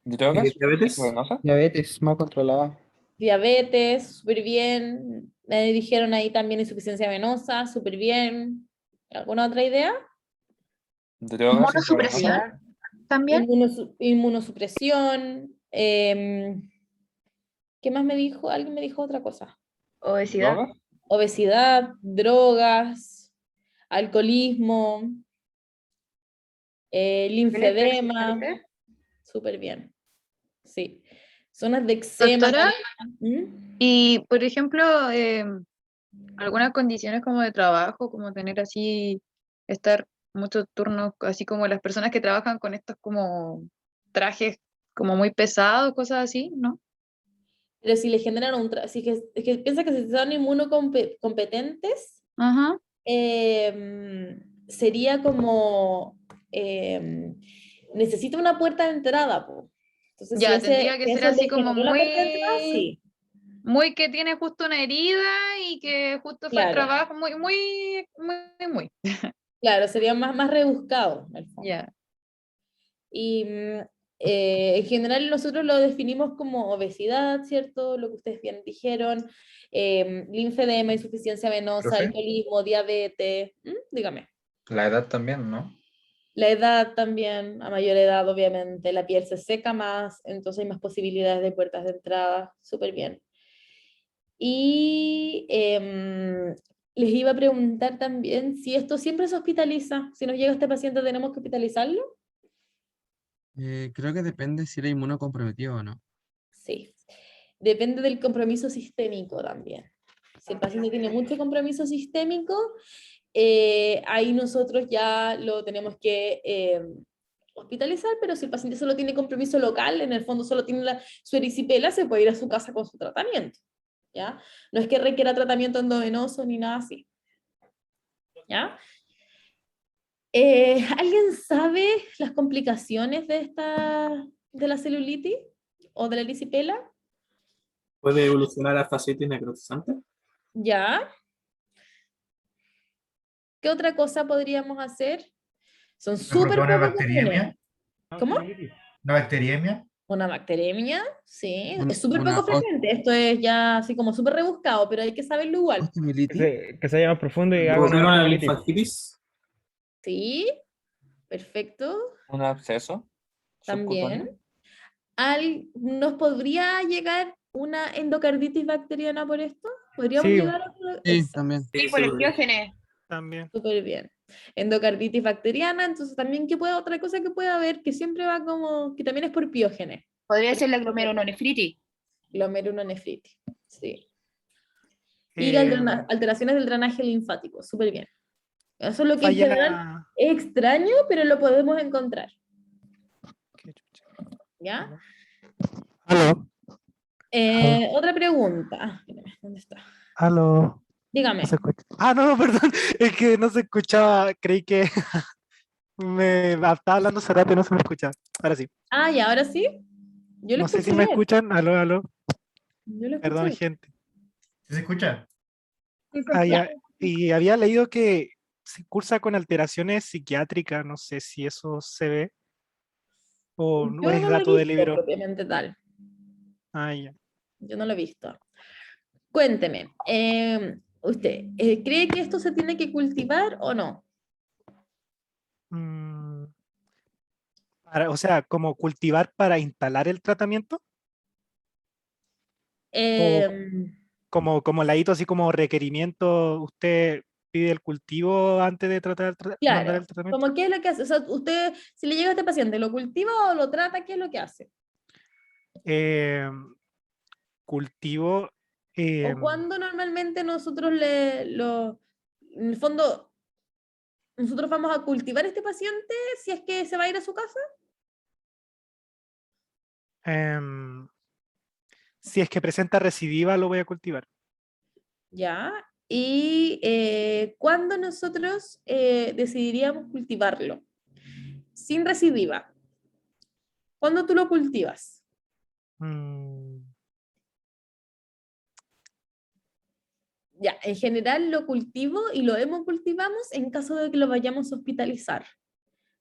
Speaker 10: ¿Drogas?
Speaker 11: Diabetes.
Speaker 10: ¿Venosa?
Speaker 11: Diabetes mal controlada.
Speaker 1: Diabetes, súper bien. Me dijeron ahí también insuficiencia venosa, súper bien. ¿Alguna otra idea?
Speaker 10: ¿Drogas
Speaker 2: Inmunosupresión
Speaker 10: intravenosa?
Speaker 2: también.
Speaker 1: Inmunosupresión. ¿Qué más me dijo? Alguien me dijo otra cosa.
Speaker 4: Obesidad.
Speaker 10: ¿Drogas?
Speaker 1: Obesidad, drogas, alcoholismo, linfedema.
Speaker 4: ¿Fuerte?
Speaker 1: Súper bien. Sí. Zonas de eczema.
Speaker 7: Doctora,
Speaker 1: ¿Mm?
Speaker 7: y por ejemplo, algunas condiciones como de trabajo, como tener así, estar muchos turnos, así como las personas que trabajan con estos como trajes como muy pesado, cosas así, ¿no?
Speaker 1: Pero si le generan es que piensa que si son inmunocompetentes,
Speaker 7: Ajá.
Speaker 1: sería como, necesita una puerta de entrada, po. Entonces,
Speaker 7: Ya, tendría que ser
Speaker 1: eso
Speaker 7: así
Speaker 1: le
Speaker 7: como
Speaker 1: generó la puerta de entrada, sí,
Speaker 7: muy que tiene justo una herida y que justo fue al
Speaker 1: claro,
Speaker 7: trabajo, muy.
Speaker 1: claro, sería más rebuscado, en el fondo.
Speaker 7: Ya.
Speaker 1: Y en general nosotros lo definimos como obesidad, ¿cierto? Lo que ustedes bien dijeron, linfedema, insuficiencia venosa,
Speaker 11: Profe,
Speaker 1: alcoholismo, diabetes. Dígame.
Speaker 11: la edad también, ¿no?
Speaker 1: La edad también, a mayor edad obviamente, la piel se seca más, entonces hay más posibilidades de puertas de entrada, súper bien. Y les iba a preguntar también si esto siempre se hospitaliza, si nos llega este paciente tenemos que hospitalizarlo.
Speaker 9: Creo que depende si era inmunocomprometido o no.
Speaker 1: Sí, depende del compromiso sistémico también. Si el paciente tiene mucho compromiso sistémico, ahí nosotros ya lo tenemos que hospitalizar, pero si el paciente solo tiene compromiso local, en el fondo solo tiene su erisipela, se puede ir a su casa con su tratamiento, ¿ya? No es que requiera tratamiento endovenoso ni nada así, ¿ya? ¿Alguien sabe las complicaciones de la celulitis o de la erisipela?
Speaker 12: ¿Puede evolucionar a fascitis necrotizante?
Speaker 1: ¿Ya? ¿Qué otra cosa podríamos hacer? Son súper
Speaker 13: ¿Una
Speaker 1: poco
Speaker 13: bacteriemia?
Speaker 1: comunes. ¿Cómo?
Speaker 13: ¿Una bacteriemia?
Speaker 1: Una bacteremia, sí,
Speaker 9: Un-
Speaker 1: es súper
Speaker 9: una
Speaker 1: poco frecuente. Esto es ya así como súper rebuscado, pero hay que saberlo igual.
Speaker 9: osteomielitis.
Speaker 14: Que se vaya más profundo y haga una
Speaker 12: ¿Evoluciona la
Speaker 14: osteomielitis.
Speaker 12: linfangitis?
Speaker 1: Sí, perfecto,
Speaker 10: ¿Un absceso subcutáneo?
Speaker 1: también. ¿Nos podría llegar una endocarditis bacteriana por esto? ¿Podríamos
Speaker 14: Sí,
Speaker 1: llegar a
Speaker 9: Sí, también.
Speaker 7: Sí, por el Diógenes.
Speaker 14: también.
Speaker 1: súper bien? Endocarditis bacteriana, entonces también otra cosa que puede haber, que siempre va como, que también es por piógenes.
Speaker 7: Podría ser la glomerulonefritis.
Speaker 1: Glomerulonefritis, sí. Y
Speaker 14: Eh,
Speaker 1: alteraciones del drenaje linfático, súper bien. Eso es lo que en
Speaker 14: falla
Speaker 1: general
Speaker 14: la...
Speaker 1: es extraño, pero lo podemos encontrar. ¿Ya?
Speaker 14: Aló,
Speaker 1: Otra pregunta. Espérame, ¿dónde está?
Speaker 14: aló.
Speaker 1: Dígame.
Speaker 14: ¿No se escucha? Ah, no, perdón. Es que no se escuchaba. Creí que me estaba hablando hace rato y no se me escuchaba. Ahora sí.
Speaker 1: Ah, ¿y ahora sí? Yo lo
Speaker 14: No sé
Speaker 1: escuché
Speaker 14: si me
Speaker 1: bien.
Speaker 14: escuchan. Aló, aló.
Speaker 1: Yo lo escuché
Speaker 14: Perdón,
Speaker 1: bien.
Speaker 14: gente.
Speaker 13: ¿Sí se escucha?
Speaker 3: Sí, se
Speaker 14: Ya.
Speaker 3: escucha.
Speaker 14: Y había leído que se cursa con alteraciones psiquiátricas. No sé si eso se ve o no
Speaker 1: Yo
Speaker 14: es
Speaker 1: no lo he
Speaker 14: dato de
Speaker 1: visto
Speaker 14: libro.
Speaker 1: propiamente tal.
Speaker 14: Ah, ya.
Speaker 1: Yo no lo he visto. Cuénteme, ¿usted cree que esto se tiene que cultivar o no?
Speaker 14: Mm, o sea, como cultivar para instalar el tratamiento. O
Speaker 1: Em,
Speaker 14: como ladito, así como requerimiento, usted pide el cultivo antes de mandar
Speaker 1: claro,
Speaker 14: el tratamiento.
Speaker 1: como qué es lo que hace. O sea, usted, si le llega a este paciente, ¿lo cultiva o lo trata? ¿Qué es lo que hace?
Speaker 14: Cultivo.
Speaker 1: ¿O cuándo normalmente nosotros en el fondo, nosotros vamos a cultivar a este paciente si es que se va a ir a su casa?
Speaker 14: Si es que presenta recidiva, lo voy a cultivar.
Speaker 1: ¿Ya? ¿Y cuándo nosotros decidiríamos cultivarlo? Sin recidiva. ¿Cuándo tú lo cultivas? Ya, en general lo cultivo y lo hemocultivamos en caso de que lo vayamos a hospitalizar.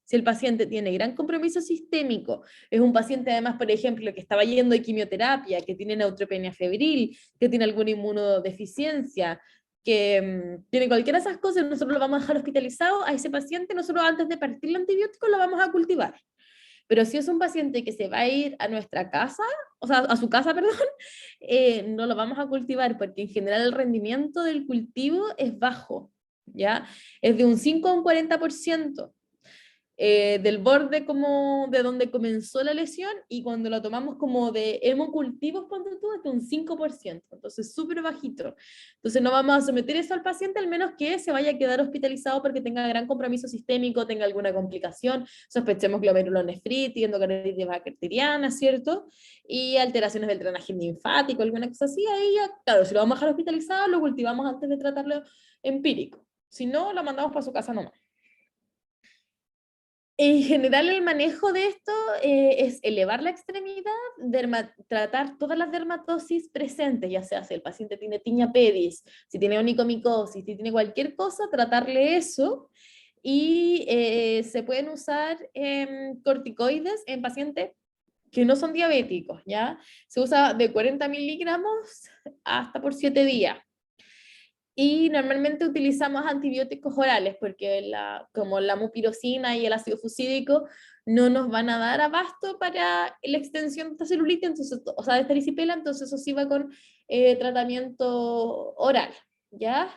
Speaker 1: Si el paciente tiene gran compromiso sistémico, es un paciente además, por ejemplo, que estaba yendo de quimioterapia, que tiene neutropenia febril, que tiene alguna inmunodeficiencia, que tiene cualquiera de esas cosas, nosotros lo vamos a dejar hospitalizado a ese paciente, nosotros antes de partir el antibiótico lo vamos a cultivar. Pero si es un paciente que se va a ir a nuestra casa, o sea, a su casa, perdón, no lo vamos a cultivar porque en general el rendimiento del cultivo es bajo, ¿ya? Es de un 5 a un 40%. del borde como de donde comenzó la lesión, y cuando lo tomamos como de hemocultivos, ponte tú, es de un 5%, entonces súper bajito. Entonces no vamos a someter eso al paciente, al menos que se vaya a quedar hospitalizado porque tenga gran compromiso sistémico, tenga alguna complicación, sospechemos glomerulonefritis, endocarditis bacteriana, ¿cierto? Y alteraciones del drenaje linfático, alguna cosa así. Ahí ya, claro, si lo vamos a dejar hospitalizado, lo cultivamos antes de tratarlo empírico. Si no, lo mandamos para su casa nomás. En general, el manejo de esto es elevar la extremidad, tratar todas las dermatosis presentes, ya sea si el paciente tiene tiña pedis, si tiene onicomicosis, si tiene cualquier cosa, tratarle eso. Y se pueden usar corticoides en pacientes que no son diabéticos, ¿ya? Se usa de 40 miligramos hasta por 7 días. Y normalmente utilizamos antibióticos orales porque como la mupirocina y el ácido fucídico no nos van a dar abasto para la extensión de esta celulitis, entonces, o sea, de esta erisipela, entonces eso sí va con tratamiento oral, ¿ya?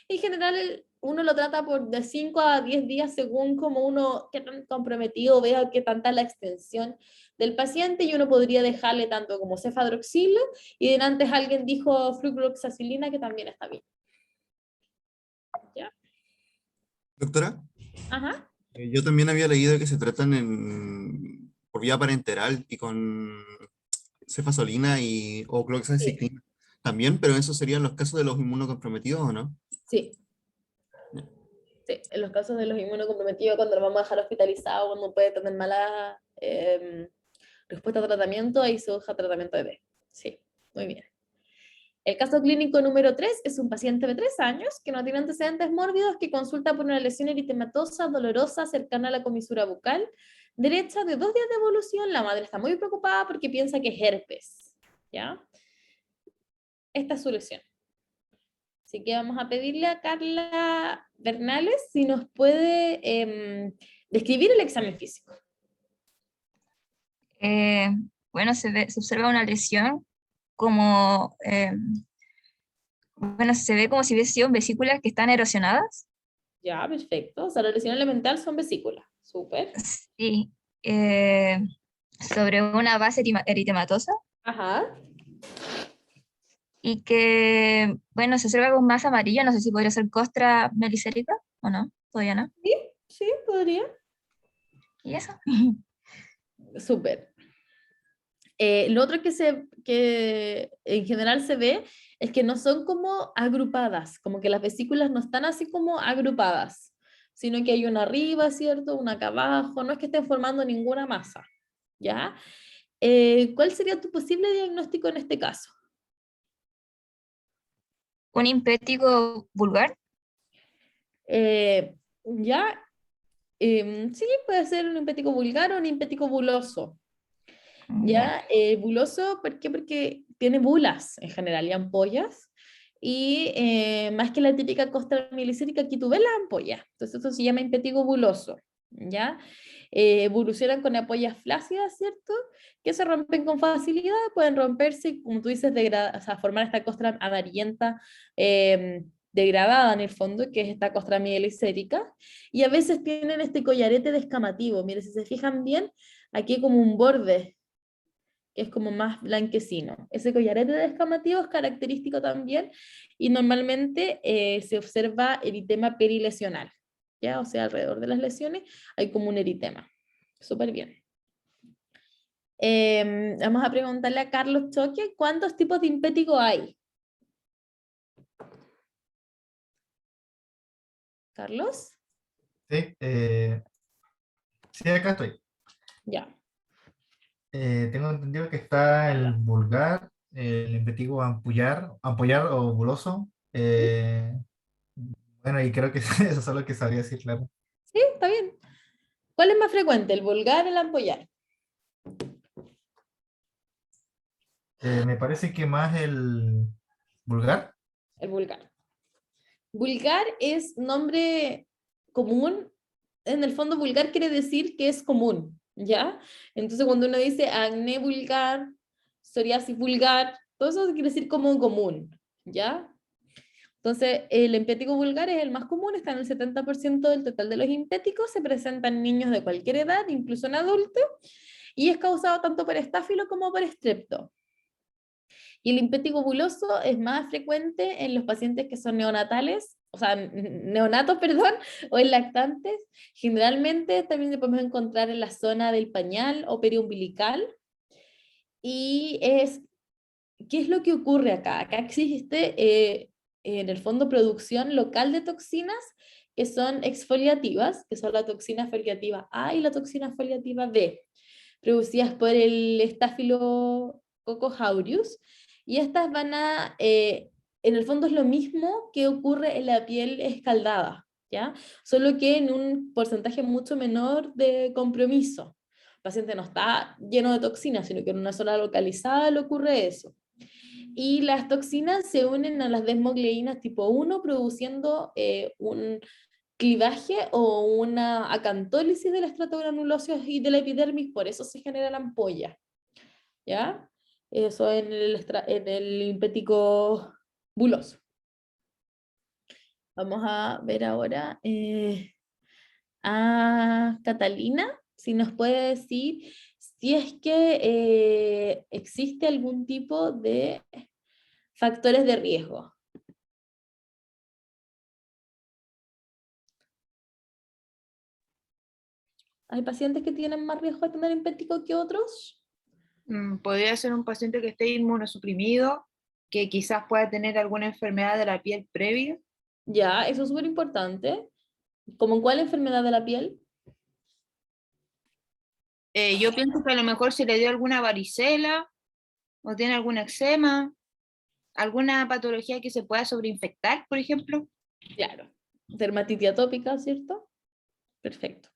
Speaker 1: En general uno lo trata por de 5 a 10 días según como uno, qué tan comprometido vea qué tanta la extensión del paciente, y uno podría dejarle tanto como cefadroxila, y de antes alguien dijo flucloxacilina, que también está bien. ¿Ya?
Speaker 6: Doctora,
Speaker 1: Ajá.
Speaker 6: yo también había leído que se tratan por vía parenteral y con cefazolina o cloxacillina también, pero eso serían los casos de los inmunocomprometidos, ¿o no?
Speaker 1: Sí. Sí, en los casos de los inmunocomprometidos, cuando lo vamos a dejar hospitalizado, cuando puede tener mala respuesta a tratamiento, ahí se usa tratamiento de B. Sí, muy bien. El caso clínico número 3 es un paciente de 3 años que no tiene antecedentes mórbidos, que consulta por una lesión eritematosa dolorosa cercana a la comisura bucal derecha de 2 días de evolución. La madre está muy preocupada porque piensa que es herpes, ¿ya? Esta es su lesión. Así que vamos a pedirle a Carla Bernales si nos puede describir el examen físico.
Speaker 15: Bueno, se observa una lesión como, bueno, se ve como si hubiese sido vesículas que están erosionadas.
Speaker 1: Ya, perfecto. O sea, la lesión elemental son vesículas. Súper.
Speaker 15: Sí. Sobre una base eritematosa.
Speaker 1: Ajá.
Speaker 15: Y que, bueno, se observa con masa amarilla, no sé si podría ser costra melicérica o no, todavía no.
Speaker 1: Sí, sí, podría.
Speaker 15: ¿Y eso?
Speaker 1: Súper. Lo otro que en general se ve es que no son como agrupadas, como que las vesículas no están así como agrupadas, sino que hay una arriba, ¿cierto? Una acá abajo, no es que estén formando ninguna masa, ¿ya? ¿Cuál sería tu posible diagnóstico en este caso?
Speaker 15: ¿Un impétigo vulgar?
Speaker 1: ¿Ya? Sí, puede ser un impético vulgar o un impético buloso. ¿Ya? Buloso, ¿por qué? Porque tiene bulas en general y ampollas, y más que la típica costra mielicérica, aquí tú ves las ampollas, entonces esto se llama impético buloso, ¿ya? Evolucionan con ampollas flácidas, ¿cierto? Que se rompen con facilidad, pueden romperse, como tú dices, o sea, formar esta costra amarillenta, degradada en el fondo, que es esta costra mielicérica, y a veces tienen este collarete descamativo. Mire, si se fijan bien, aquí hay como un borde que es como más blanquecino. Ese collarete descamativo es característico también, y normalmente se observa eritema perilesional, ¿ya? O sea, alrededor de las lesiones hay como un eritema. Súper bien. Vamos a preguntarle a Carlos Choque, ¿cuántos tipos de impétigo hay? ¿Carlos?
Speaker 13: Sí, sí, acá estoy.
Speaker 1: Ya.
Speaker 13: Tengo entendido que está el vulgar, el impétigo ampollar o buloso. Bueno, y creo que eso es lo que sabría decir, claro.
Speaker 1: Sí, está bien. ¿Cuál es más frecuente, el vulgar o el ampollar?
Speaker 13: Me parece que más el vulgar.
Speaker 1: El vulgar. Vulgar es nombre común. En el fondo, vulgar quiere decir que es común, ¿ya? Entonces, cuando uno dice acné vulgar, psoriasis vulgar, todo eso quiere decir como común, ¿ya? Entonces, el empético vulgar es el más común, está en el 70% del total de los empéticos, se presenta en niños de cualquier edad, incluso en adultos, y es causado tanto por estáfilo como por estrepto. Y el empético buloso es más frecuente en los pacientes que son neonatales, o sea, neonatos, perdón, o en lactantes. Generalmente también lo podemos encontrar en la zona del pañal o periumbilical. Y ¿qué es lo que ocurre acá? Acá existe en el fondo producción local de toxinas que son exfoliativas, que son la toxina foliativa A y la toxina foliativa B, producidas por el Staphylococcus aureus, y estas van en el fondo es lo mismo que ocurre en la piel escaldada, ¿ya? Solo que en un porcentaje mucho menor de compromiso. El paciente no está lleno de toxinas, sino que en una zona localizada le ocurre eso. Y las toxinas se unen a las desmogleínas tipo 1, produciendo un clivaje o una acantólisis del estrato granuloso y de la epidermis, por eso se genera la ampolla. ¿Ya? Eso en el empético buloso. Vamos a ver ahora a Catalina, si nos puede decir si es que existe algún tipo de factores de riesgo. ¿Hay pacientes que tienen más riesgo de tener empético que otros?
Speaker 16: Podría ser un paciente que esté inmunosuprimido, que quizás pueda tener alguna enfermedad de la piel previa.
Speaker 1: Ya, eso es súper importante. ¿Cómo en cuál enfermedad de la piel?
Speaker 16: Yo pienso que a lo mejor se le dio alguna varicela, o tiene algún eczema, alguna patología que se pueda sobreinfectar, por ejemplo.
Speaker 1: Claro, dermatitis atópica, ¿cierto? Perfecto.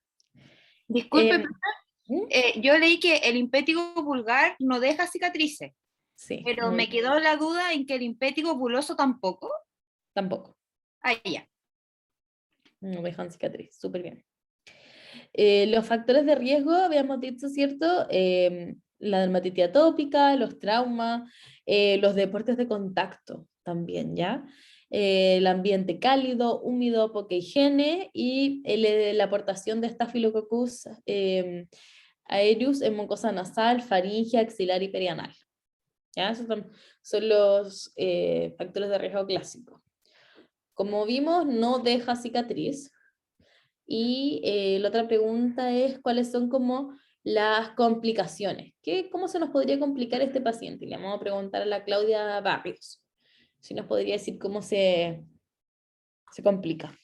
Speaker 16: Disculpe, yo leí que el impétigo vulgar no deja cicatrices.
Speaker 1: Sí.
Speaker 16: Pero me quedó la duda en que el impétigo buloso tampoco.
Speaker 1: Tampoco.
Speaker 16: Ah, ya.
Speaker 1: No dejan cicatriz, súper bien. Los factores de riesgo, habíamos dicho, ¿cierto? La dermatitis atópica, los traumas, los deportes de contacto también, ¿ya? El ambiente cálido, húmedo, poca higiene y la aportación de Staphylococcus aureus en mucosa nasal, faringe, axilar y perianal. ¿Ya? Esos son los factores de riesgo clásicos. Como vimos, no deja cicatriz. Y la otra pregunta es, ¿cuáles son como las complicaciones? ¿Cómo se nos podría complicar este paciente? Le vamos a preguntar a la Claudia Barrios, si nos podría decir cómo se complica.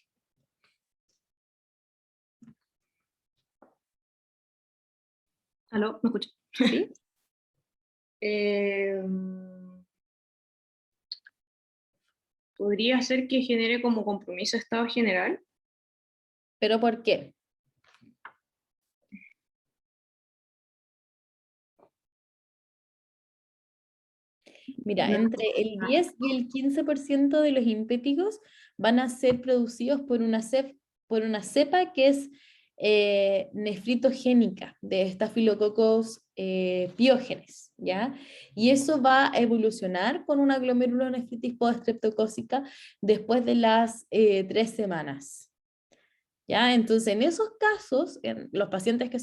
Speaker 17: ¿Aló? ¿Me escucha?
Speaker 1: ¿Sí?
Speaker 17: Podría ser que genere como compromiso de estado general.
Speaker 1: ¿Pero por qué? Mira, entre el 10 y el 15% de los impéticos van a ser producidos por una cepa que es nefritogénica de Staphylococcus piógenes, ¿ya? Y eso va a evolucionar con una glomerulonefritis post-streptocócica después de las 3 semanas. ¿Ya? Entonces, en esos casos, los pacientes que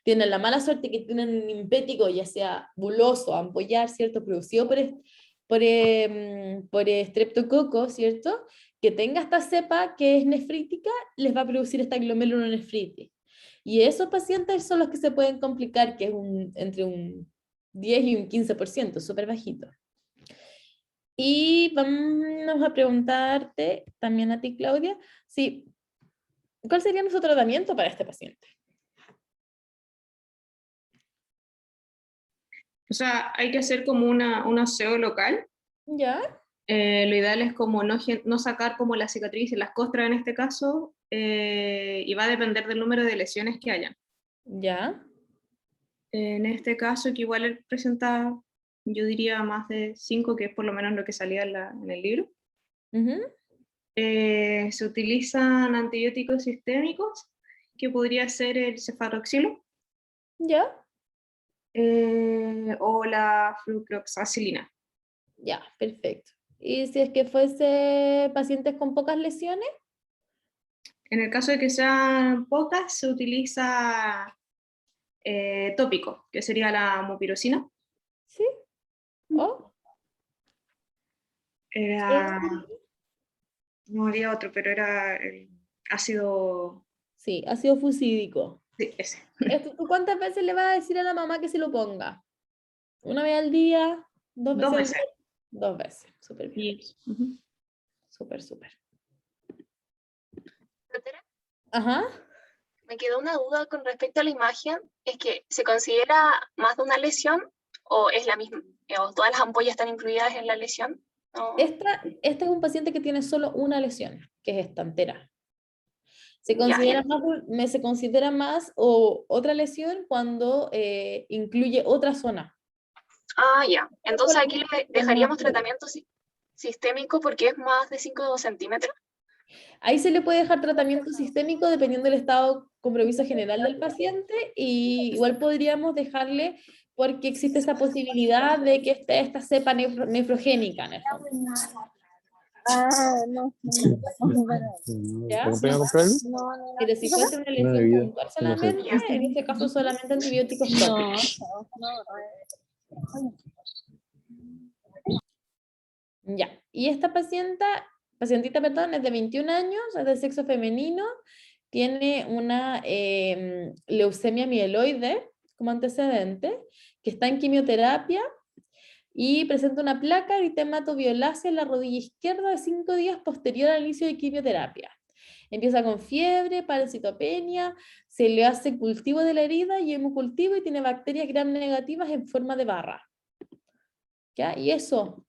Speaker 1: tienen la mala suerte que tienen un impético, ya sea buloso, ampollar, ¿cierto? Producido por estreptococo, ¿cierto? Que tenga esta cepa que es nefrítica, les va a producir esta glomerulonefritis. Y esos pacientes son los que se pueden complicar, que es entre un 10 y un 15%, súper bajito. Y vamos a preguntarte también a ti, Claudia, si ¿cuál sería nuestro tratamiento para este paciente?
Speaker 17: O sea, hay que hacer como un aseo local.
Speaker 1: ¿Ya?
Speaker 17: Lo ideal es como no sacar como la cicatriz y las costras en este caso, y va a depender del número de lesiones que hayan.
Speaker 1: ¿Ya?
Speaker 17: En este caso, que igual él presenta, yo diría más de 5, que es por lo menos lo que salía en el libro. Se utilizan antibióticos sistémicos, que podría ser el cefaroxilo.
Speaker 1: ¿Ya?
Speaker 17: O la flucloxacilina.
Speaker 1: Ya, perfecto. ¿Y si es que fuese pacientes con pocas lesiones?
Speaker 17: En el caso de que sean pocas, se utiliza tópico, que sería la mupirocina.
Speaker 1: ¿Sí? ¿O?
Speaker 17: Era... No había otro, pero era el ácido...
Speaker 1: Sí, ácido fusídico.
Speaker 17: Sí, ese.
Speaker 1: ¿Tú cuántas veces le vas a decir a la mamá que se lo ponga? ¿Una vez al día? ¿Dos veces?
Speaker 17: 2
Speaker 1: al
Speaker 17: veces.
Speaker 1: día? 2 veces. Súper bien.
Speaker 17: Ujú.
Speaker 1: Súper, súper.
Speaker 18: Doctora,
Speaker 1: Ajá.
Speaker 18: me quedó una duda con respecto a la imagen. ¿Es que se considera más de una lesión o es la misma? ¿O todas las ampollas están incluidas en la lesión? ¿O-
Speaker 1: Esta es un paciente que tiene solo una lesión, que es esta entera. Se
Speaker 18: Ya,
Speaker 1: considera
Speaker 18: ya.
Speaker 1: se considera más o otra lesión cuando incluye otra zona.
Speaker 18: Ah, ya. Entonces
Speaker 1: Por
Speaker 18: aquí le
Speaker 1: ejemplo,
Speaker 18: dejaríamos tratamiento sistémico porque es más de 5 centímetros.
Speaker 1: ahí se le puede dejar tratamiento sistémico dependiendo del estado compromiso general del paciente, y igual podríamos dejarle porque existe esa posibilidad de que esté esta cepa nefrogénica en el fondo.
Speaker 15: Ah, no.
Speaker 1: ¿Ya?
Speaker 15: ¿Te acompaño a comprar algo?
Speaker 1: Pero si fuese una
Speaker 15: Una
Speaker 1: lesión
Speaker 15: bebida,
Speaker 1: puntual
Speaker 15: una
Speaker 1: solamente,
Speaker 15: cerveza.
Speaker 1: en este caso solamente antibióticos tópicos. Ya, y esta pacientita, perdón, es de 21 años, es de sexo femenino, tiene una leucemia mieloide como antecedente, que está en quimioterapia y presenta una placa eritematoviolacea en la rodilla izquierda de 5 días posterior al inicio de quimioterapia. Empieza con fiebre, parasitopenia, se le hace cultivo de la herida y hemocultivo y tiene bacterias gram negativas en forma de barra. ¿Ya? Y eso,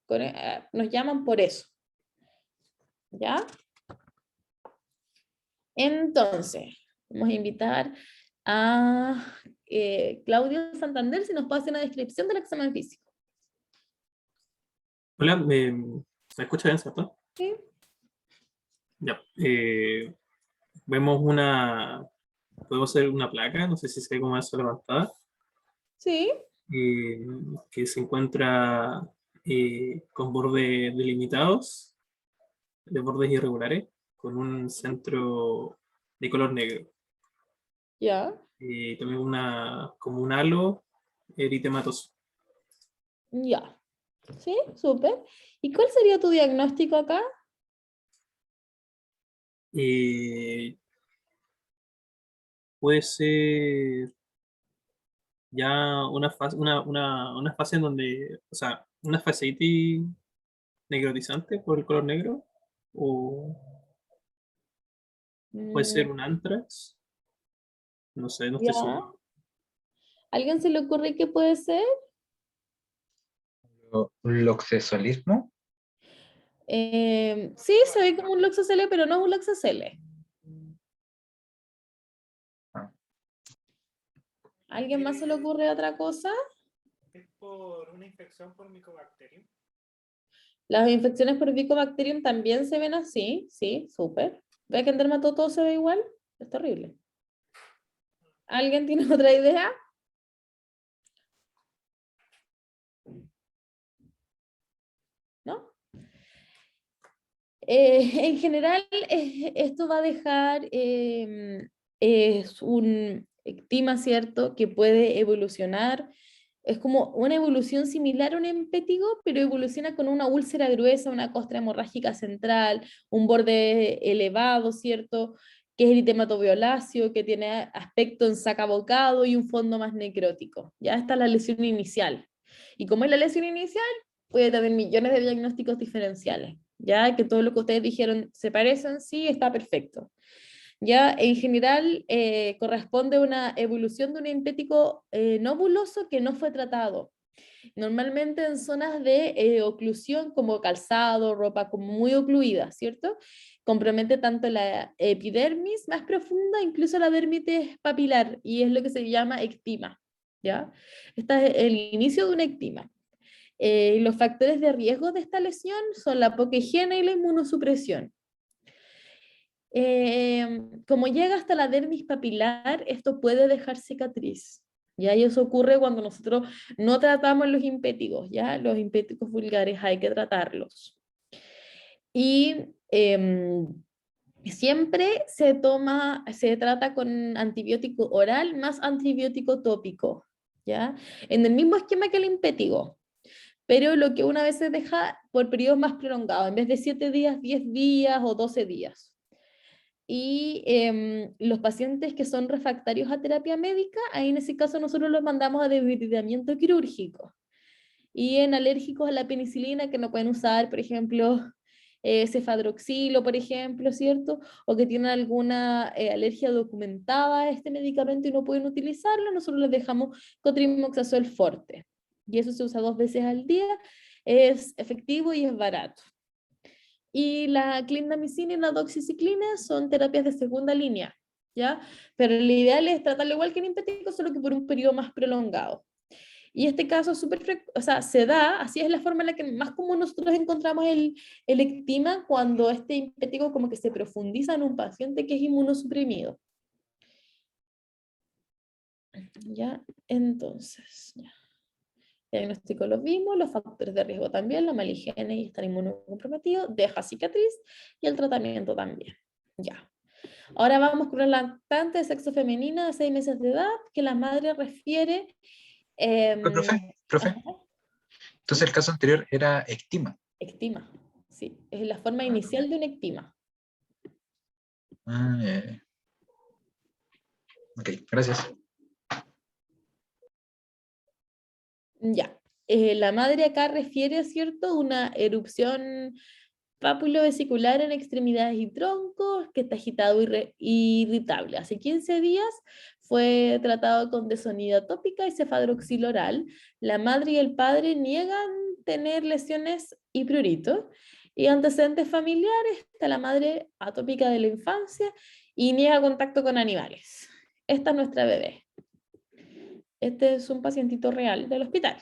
Speaker 1: nos llaman por eso. ¿Ya? Entonces, vamos a invitar a Claudio Santander si nos puede hacer una descripción del examen físico.
Speaker 12: Hola, ¿se escucha bien, cierto?
Speaker 1: Sí.
Speaker 12: Ya. Vemos podemos hacer una placa, no sé si se ve como eso levantada,
Speaker 1: Sí.
Speaker 12: que se encuentra con bordes delimitados, de bordes irregulares, con un centro de color negro.
Speaker 1: Ya.
Speaker 12: Y también como un halo eritematoso.
Speaker 1: Ya. Sí, súper. ¿Y cuál sería tu diagnóstico acá?
Speaker 12: Puede ser ya una fase en donde, o sea, una fascitis necrotizante por el color negro, o puede ser
Speaker 1: Mm,
Speaker 12: un antrax, no sé, no estoy
Speaker 1: ya.
Speaker 12: seguro.
Speaker 1: ¿Alguien se le ocurre qué puede ser?
Speaker 11: ¿Un loxesolismo?
Speaker 1: Sí, se ve como un loxocele, pero no es un loxocele. ¿Alguien más se le ocurre otra cosa?
Speaker 13: Es por una infección por Mycobacterium.
Speaker 1: Las infecciones por Mycobacterium también se ven así, sí, súper. ¿Ve que en dermato todo se ve igual? Es terrible. ¿Alguien tiene otra idea? ¿No? En general, esto va a dejar, es un ectima, ¿cierto? Que puede evolucionar. Es como una evolución similar a un empétigo, pero evoluciona con una úlcera gruesa, una costra hemorrágica central, un borde elevado, ¿cierto? Que es eritematoviolacio, que tiene aspecto ensacabocado y un fondo más necrótico. Ya está la lesión inicial. Y como es la lesión inicial, puede tener millones de diagnósticos diferenciales. Ya que todo lo que ustedes dijeron se parecen, sí, está perfecto. Ya en general corresponde a una evolución de un empético no buloso que no fue tratado. Normalmente en zonas de oclusión como calzado, ropa como muy ocluida, ¿cierto? Compromete tanto la epidermis más profunda, incluso la dermitis papilar, y es lo que se llama ectima, ¿ya? Este es el inicio de una ectima. Los factores de riesgo de esta lesión son la poca higiene y la inmunosupresión. Como llega hasta la dermis papilar, esto puede dejar cicatriz. ¿Ya? Y eso ocurre cuando nosotros no tratamos los impéticos, ¿ya? Los impéticos vulgares hay que tratarlos. Y siempre se trata con antibiótico oral más antibiótico tópico, ¿ya? En el mismo esquema que el impétigo, pero lo que una vez se deja por periodos más prolongados, en vez de 7 días, 10 días o 12 días. Y los pacientes que son refractarios a terapia médica, ahí en ese caso nosotros los mandamos a debridamiento quirúrgico. Y en alérgicos a la penicilina, que no pueden usar, por ejemplo, cefadroxilo, por ejemplo, ¿cierto? O que tienen alguna alergia documentada a este medicamento y no pueden utilizarlo, nosotros les dejamos cotrimoxazol forte. Y eso se usa 2 veces al día, es efectivo y es barato. Y la clindamicina y la doxiciclina son terapias de segunda línea, ¿ya? Pero lo ideal es tratarlo igual que el impético, solo que por un periodo más prolongado. Y este caso o sea, se da, así es la forma en la que más común nosotros encontramos el ectima, cuando este impético como que se profundiza en un paciente que es inmunosuprimido. ¿Ya? Entonces, ya. El diagnóstico lo vimos, los factores de riesgo también, la mala y estar inmunocomprometido, deja cicatriz, y el tratamiento también. Ya. Ahora vamos con una lactante de sexo femenino de 6 meses de edad, que la madre refiere...
Speaker 11: Profe. Entonces el caso anterior era ectima.
Speaker 1: Ectima, sí. Es la forma inicial de un ectima.
Speaker 11: Ok, gracias.
Speaker 1: Ya. La madre acá refiere, ¿cierto?, una erupción pápulo-vesicular en extremidades y troncos, que está agitado y irritable. Hace 15 días fue tratado con desonida tópica y cefadroxil oral. La madre y el padre niegan tener lesiones y prurito. Y antecedentes familiares, está la madre atópica de la infancia y niega contacto con animales. Esta es nuestra bebé. Este es un pacientito real del hospital,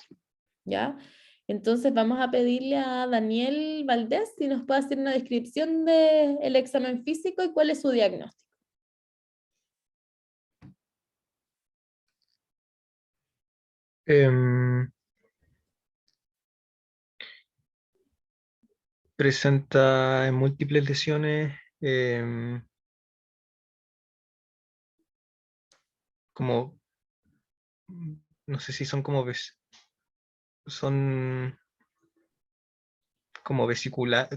Speaker 1: ¿ya? Entonces vamos a pedirle a Daniel Valdés si nos puede hacer una descripción del examen físico y cuál es su diagnóstico.
Speaker 12: Presenta múltiples lesiones, como, no sé si son como son como vesículas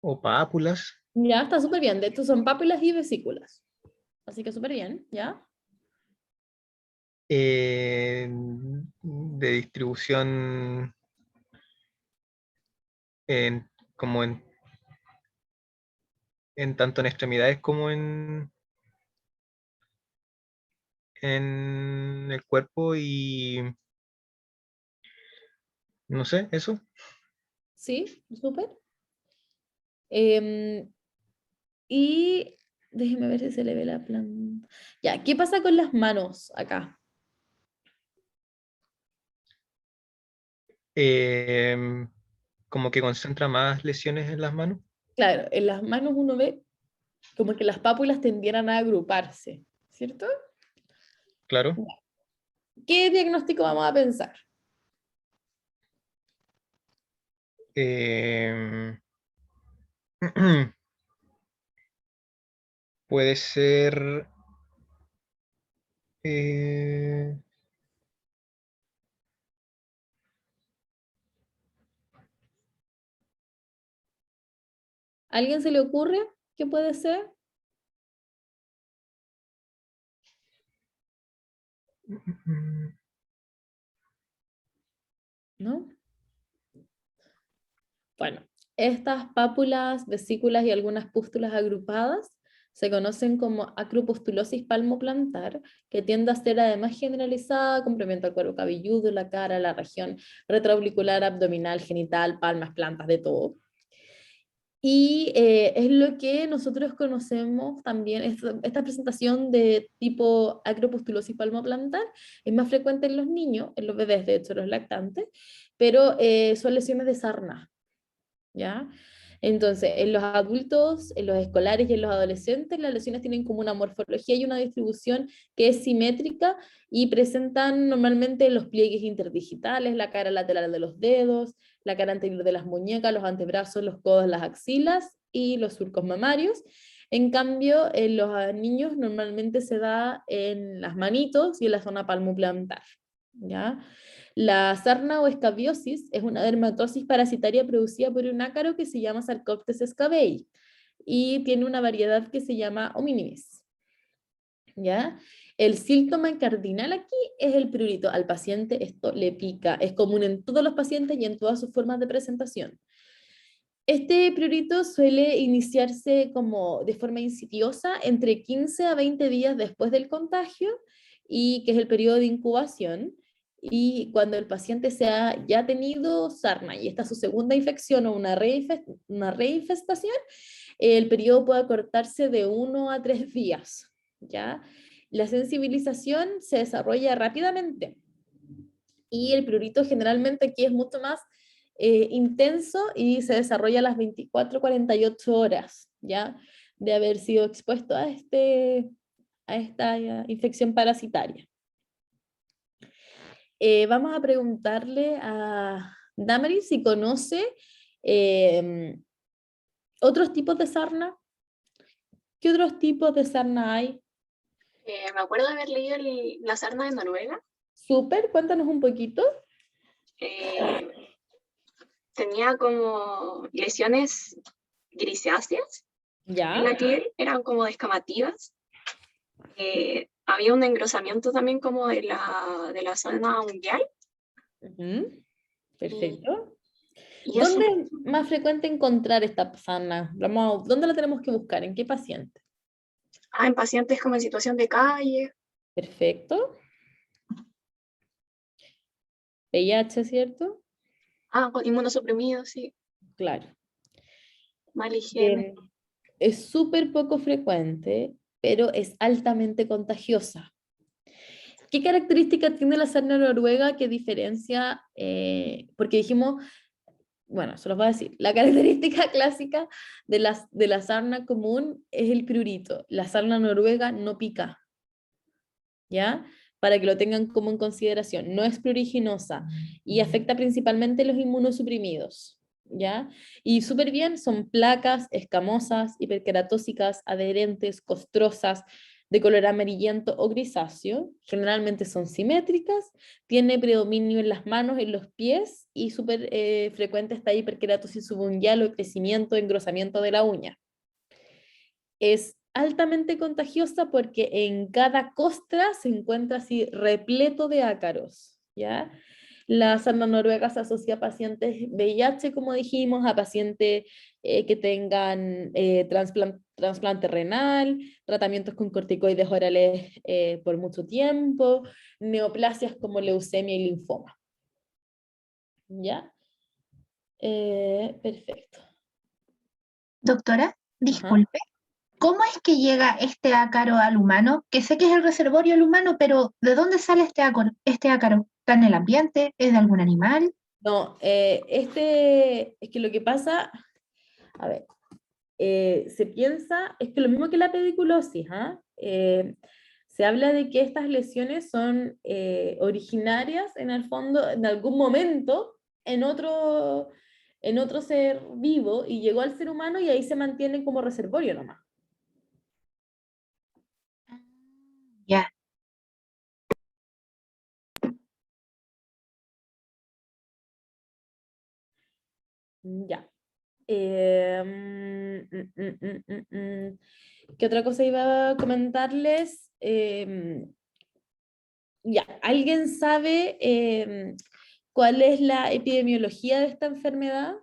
Speaker 12: o pápulas.
Speaker 1: Ya, está súper bien. De hecho, son pápulas y vesículas. Así que súper bien, ¿ya?
Speaker 12: De distribución como en tanto en extremidades como en el cuerpo, y no sé, eso.
Speaker 1: Sí, súper. Y déjeme ver si se le ve la planta. Ya, ¿qué pasa con las manos acá?
Speaker 12: Como que concentra más lesiones en las manos.
Speaker 1: Claro, en las manos uno ve como que las pápulas tendieran a agruparse, ¿cierto?
Speaker 12: Claro.
Speaker 1: ¿Qué diagnóstico vamos a pensar?
Speaker 12: Puede ser
Speaker 1: ¿A alguien se le ocurre qué puede ser? ¿No? Bueno, estas pápulas, vesículas y algunas pústulas agrupadas se conocen como acropostulosis palmoplantar, que tiende a ser además generalizada, complementa el cuero cabelludo, la cara, la región retroauricular, abdominal, genital, palmas, plantas, de todo. Y es lo que nosotros conocemos también, esta presentación de tipo acropostulosis palmoplantar es más frecuente en los niños, en los bebés, de hecho, los lactantes, pero son lesiones de sarna, ¿ya? Entonces, en los adultos, en los escolares y en los adolescentes, las lesiones tienen como una morfología y una distribución que es simétrica y presentan normalmente los pliegues interdigitales, la cara lateral de los dedos, la cara anterior de las muñecas, los antebrazos, los codos, las axilas y los surcos mamarios. En cambio, en los niños normalmente se da en las manitos y en la zona palmoplantar, ¿ya? La sarna o escabiosis es una dermatosis parasitaria producida por un ácaro que se llama Sarcoptes scabei y tiene una variedad que se llama hominimis, ¿ya? El síntoma cardinal aquí es el prurito. Al paciente esto le pica, es común en todos los pacientes y en todas sus formas de presentación. Este prurito suele iniciarse como de forma insidiosa entre 15 a 20 días después del contagio, y que es el periodo de incubación, y cuando el paciente se ha ya tenido sarna y esta es su segunda infección o una reinfestación, el periodo puede acortarse de 1 a 3 días, ¿ya? La sensibilización se desarrolla rápidamente y el prurito generalmente aquí es mucho más intenso y se desarrolla a las 24-48 horas, ¿ya? De haber sido expuesto a esta infección parasitaria. Vamos a preguntarle a Damaris si conoce otros tipos de sarna. ¿Qué otros tipos de sarna hay?
Speaker 18: Me acuerdo de haber leído la sarna de Noruega.
Speaker 1: Súper, cuéntanos un poquito.
Speaker 18: Tenía como lesiones grisáceas
Speaker 1: ¿Ya?
Speaker 18: en la piel, eran como descamativas. Había un engrosamiento también como de la zona unguial.
Speaker 1: Perfecto.
Speaker 18: Y eso.
Speaker 1: ¿Dónde es más frecuente encontrar esta sarna? ¿Dónde la tenemos que buscar? ¿En qué paciente?
Speaker 18: En pacientes como en situación de calle.
Speaker 1: Perfecto. VIH, ¿cierto?
Speaker 18: Con inmunosuprimidos, sí.
Speaker 1: Claro.
Speaker 18: Mala higiene.
Speaker 1: Es súper poco frecuente, pero es altamente contagiosa. ¿Qué característica tiene la sarna noruega que diferencia? Porque dijimos, bueno, se los voy a decir, la característica clásica de la sarna común es el prurito. La sarna noruega no pica, ¿ya? Para que lo tengan como en consideración. No es pruriginosa y afecta principalmente los inmunosuprimidos, ¿ya? Y súper bien, son placas escamosas, hiperkeratósicas, adherentes, costrosas, de color amarillento o grisáceo, generalmente son simétricas, tiene predominio en las manos, en los pies, y súper frecuente esta hiperkeratosis subungual o crecimiento, engrosamiento de la uña. Es altamente contagiosa porque en cada costra se encuentra así repleto de ácaros, ¿ya? La sarna noruega se asocia a pacientes VIH, como dijimos, a pacientes que tengan trasplante renal, tratamientos con corticoides orales por mucho tiempo, neoplasias como leucemia y linfoma. ¿Ya? Perfecto.
Speaker 2: Doctora, disculpe. ¿Cómo es que llega este ácaro al humano? Que sé que es el reservorio del humano, pero ¿de dónde sale este ácaro? ¿Está en el ambiente? ¿Es de algún animal?
Speaker 1: No, es que lo que pasa, a ver, se piensa, es que lo mismo que la pediculosis, se habla de que estas lesiones son originarias en el fondo, en algún momento, en otro ser vivo, y llegó al ser humano y ahí se mantiene como reservorio nomás.
Speaker 2: Ya.
Speaker 1: Ya. ¿Qué otra cosa iba a comentarles? Ya, ¿alguien sabe cuál es la epidemiología de esta enfermedad?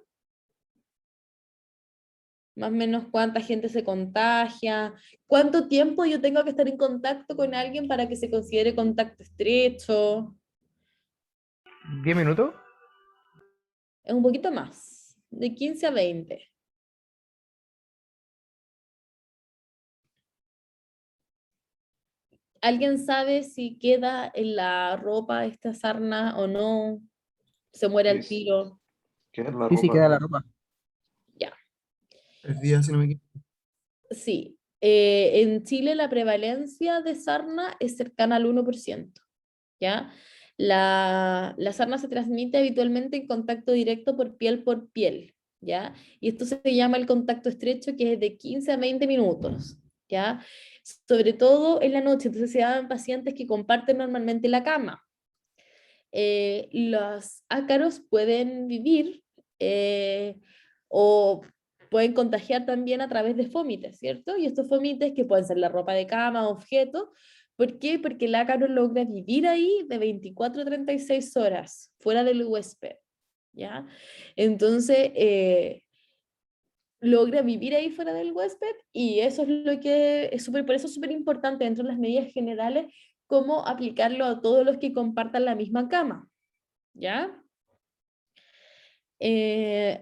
Speaker 1: Más o menos cuánta gente se contagia, cuánto tiempo yo tengo que estar en contacto con alguien para que se considere contacto estrecho.
Speaker 19: ¿10 minutos?
Speaker 1: Es un poquito más, de 15 a 20. ¿Alguien sabe si queda en la ropa esta sarna o no? ¿Se muere al tiro?
Speaker 10: Queda en la
Speaker 19: Sí,
Speaker 10: ropa.
Speaker 19: queda la ropa.
Speaker 1: Ya.
Speaker 6: 3 días, si no me equivoco.
Speaker 1: Sí, en Chile la prevalencia de sarna es cercana al 1%, ¿ya? La sarna se transmite habitualmente en contacto directo por piel, ¿ya? Y esto se llama el contacto estrecho, que es de 15 a 20 minutos, ¿ya? Sobre todo en la noche, entonces se da en pacientes que comparten normalmente la cama. Los ácaros pueden vivir o pueden contagiar también a través de fómites, ¿cierto? Y estos fómites, que pueden ser la ropa de cama, objetos. ¿Por qué? Porque el ácaro logra vivir ahí de 24 a 36 horas fuera del huésped, ¿ya? Entonces, logra vivir ahí fuera del huésped, y eso es lo que es súper, por eso es súper importante dentro de las medidas generales, cómo aplicarlo a todos los que compartan la misma cama, ¿ya?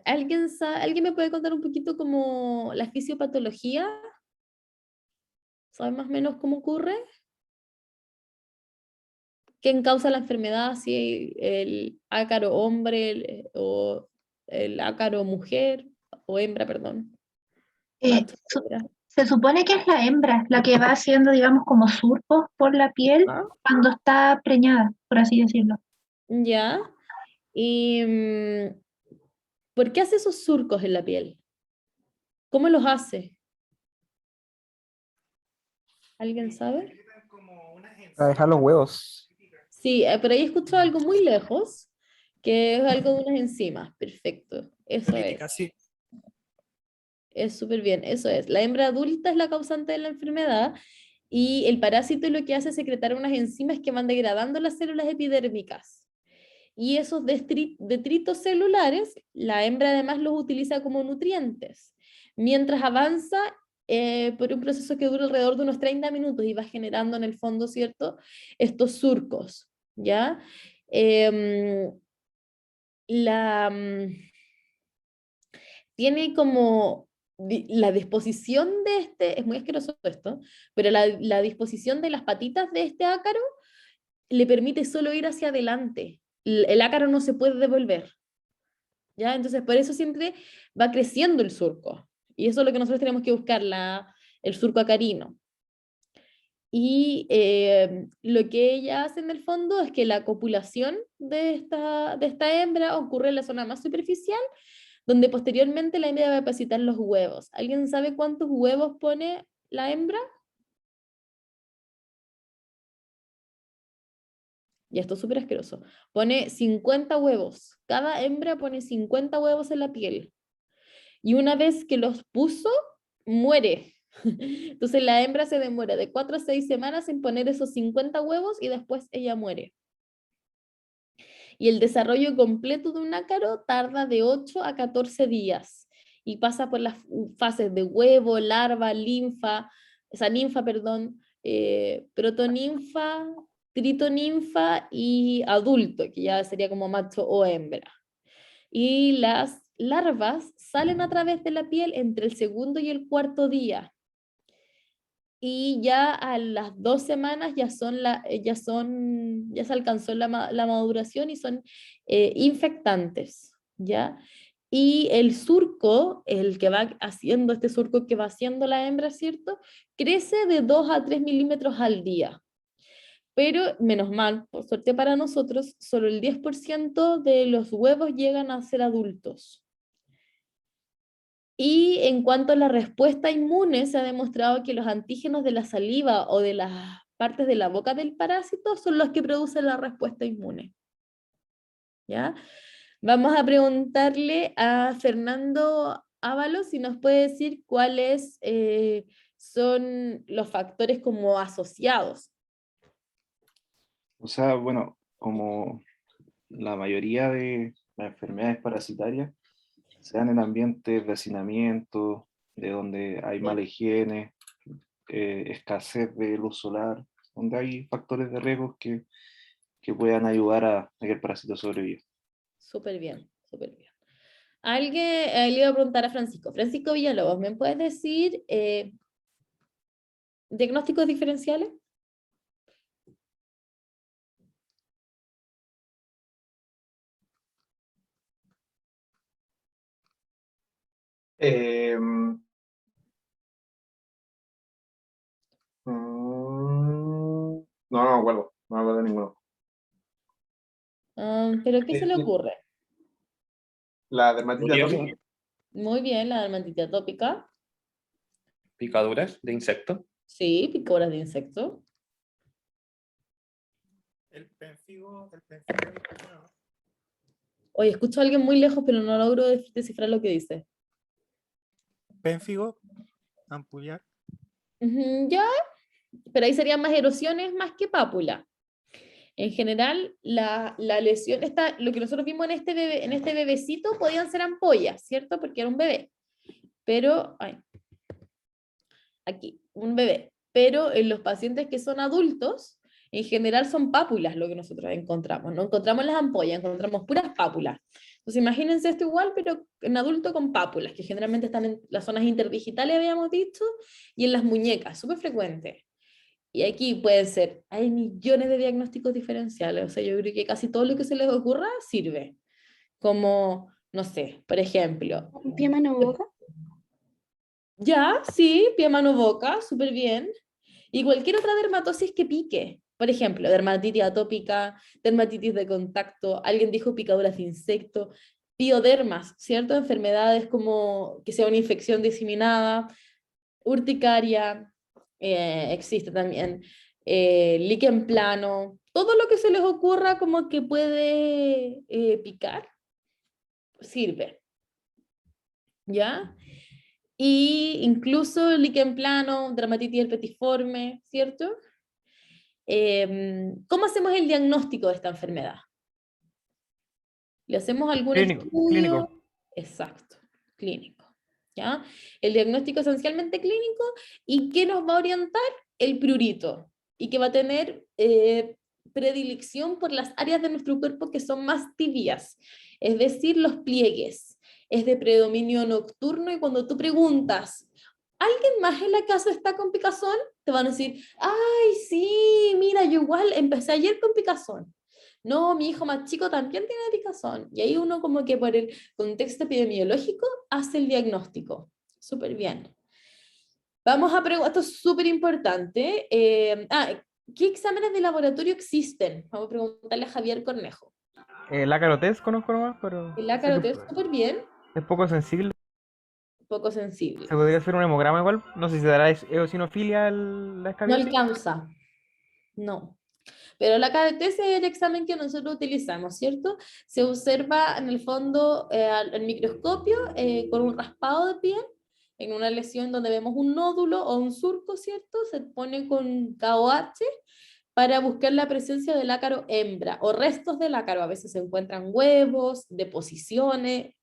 Speaker 1: ¿Alguien me puede contar un poquito como la fisiopatología? ¿Sabe más o menos cómo ocurre? ¿Quién causa la enfermedad? Si el ácaro hombre o el ácaro mujer, o hembra, perdón. Macho, hembra.
Speaker 2: Se supone que es la hembra la que va haciendo, digamos, como surcos por la piel cuando está preñada, por así decirlo.
Speaker 1: Ya. ¿Y por qué hace esos surcos en la piel? ¿Cómo los hace? ¿Alguien sabe?
Speaker 19: Para dejar los huevos.
Speaker 1: Sí, pero ahí he escuchado algo muy lejos, que es algo de unas enzimas. Perfecto, eso
Speaker 14: Política,
Speaker 1: es.
Speaker 14: sí.
Speaker 1: Es súper bien, eso es. La hembra adulta es la causante de la enfermedad, y el parásito lo que hace es secretar unas enzimas que van degradando las células epidérmicas. Y esos detritos celulares, la hembra además los utiliza como nutrientes, mientras avanza por un proceso que dura alrededor de unos 30 minutos y va generando en el fondo, ¿cierto?, estos surcos, ¿ya? Em, la, tiene como la disposición de este, es muy asqueroso esto, pero la disposición de las patitas de este ácaro le permite solo ir hacia adelante. El ácaro no se puede devolver, ¿ya? Entonces, por eso siempre va creciendo el surco. Y eso es lo que nosotros tenemos que buscar, el surco acarino. Y lo que ella hace en el fondo es que la copulación de esta hembra ocurre en la zona más superficial, donde posteriormente la hembra va a depositar los huevos. ¿Alguien sabe cuántos huevos pone la hembra? Y esto es súper asqueroso. Pone 50 huevos. Cada hembra pone 50 huevos en la piel. Y una vez que los puso, muere. Entonces la hembra se demora de 4 a 6 semanas en poner esos 50 huevos, y después ella muere. Y el desarrollo completo de un ácaro tarda de 8 a 14 días. Y pasa por las fases de huevo, larva, ninfa, perdón, protoninfa, tritoninfa y adulto, que ya sería como macho o hembra. Y las larvas salen a través de la piel entre el segundo y el cuarto día. Y ya a las 2 semanas ya se alcanzó la maduración y son infectantes, ¿ya? Y el surco, el que va haciendo, este surco que va haciendo la hembra, ¿cierto?, crece de 2 a 3 milímetros al día. Pero, menos mal, por suerte para nosotros, solo el 10% de los huevos llegan a ser adultos. Y en cuanto a la respuesta inmune, se ha demostrado que los antígenos de la saliva o de las partes de la boca del parásito son los que producen la respuesta inmune. ¿Ya? Vamos a preguntarle a Fernando Ábalos si nos puede decir cuáles son los factores como asociados.
Speaker 20: O sea, bueno, como la mayoría de las enfermedades parasitarias se dan en ambientes de hacinamiento, de donde hay mala higiene, escasez de luz solar, donde hay factores de riesgo que puedan ayudar a que el parásito sobreviva.
Speaker 1: Súper bien, súper bien. Alguien le iba a preguntar a Francisco. Francisco Villalobos, ¿me puedes decir diagnósticos diferenciales?
Speaker 21: No me acuerdo. No me acuerdo de ninguno.
Speaker 1: ¿Pero qué se le ocurre?
Speaker 21: La dermatitis atópica.
Speaker 1: Muy bien, la dermatitis atópica.
Speaker 10: Picaduras de insectos.
Speaker 1: Sí, picaduras de insecto.
Speaker 13: El pénfigo.
Speaker 1: Oye, escucho a alguien muy lejos, pero no logro descifrar lo que dice.
Speaker 13: Pénfigo, ampullar.
Speaker 1: Ya, pero ahí serían más erosiones más que pápula. En general, la lesión, lo que nosotros vimos en este bebecito podían ser ampollas, ¿cierto? Porque era un bebé. Pero, aquí, un bebé. Pero en los pacientes que son adultos, en general son pápulas lo que nosotros encontramos. No encontramos las ampollas, encontramos puras pápulas. Entonces imagínense esto igual, pero en adulto con pápulas, que generalmente están en las zonas interdigitales, habíamos dicho, y en las muñecas, súper frecuente. Y aquí pueden ser, hay millones de diagnósticos diferenciales, o sea, yo creo que casi todo lo que se les ocurra sirve. Como, no sé, por ejemplo.
Speaker 7: ¿Pie, mano, boca?
Speaker 1: Ya, sí, pie, mano, boca, súper bien. Y cualquier otra dermatosis que pique. Por ejemplo, dermatitis atópica, dermatitis de contacto, alguien dijo picaduras de insecto, piodermas, ¿cierto? Enfermedades como que sea una infección diseminada, urticaria, existe también, líquen plano, todo lo que se les ocurra como que puede picar, sirve. ¿Ya? Y incluso líquen plano, dermatitis herpetiforme, ¿cierto? ¿Cómo hacemos el diagnóstico de esta enfermedad? ¿Le hacemos algún estudio?
Speaker 19: Clínico.
Speaker 1: Exacto, clínico. ¿Ya? El diagnóstico esencialmente clínico, y ¿qué nos va a orientar? El prurito, y que va a tener predilección por las áreas de nuestro cuerpo que son más tibias, es decir, los pliegues. Es de predominio nocturno, y cuando tú preguntas, ¿alguien más en la casa está con picazón? Te van a decir, ay, sí, mira, yo igual empecé ayer con picazón. No, mi hijo más chico también tiene picazón. Y ahí uno como que por el contexto epidemiológico hace el diagnóstico. Súper bien. Vamos a preguntar, esto es súper importante. ¿Qué exámenes de laboratorio existen? Vamos a preguntarle a Javier Cornejo.
Speaker 19: El ácaro test conozco nomás, pero
Speaker 1: El ácaro test, súper bien.
Speaker 19: es poco sensible.
Speaker 1: Poco sensible.
Speaker 19: ¿Se podría hacer un hemograma igual? No sé si dará eosinofilia la
Speaker 1: No
Speaker 19: escabiosis.
Speaker 1: alcanza. No. Pero la KDT es el examen que nosotros utilizamos, ¿cierto? Se observa en el fondo al microscopio con un raspado de piel, en una lesión donde vemos un nódulo o un surco, ¿cierto? Se pone con KOH para buscar la presencia del ácaro hembra o restos del ácaro. A veces se encuentran huevos, deposiciones,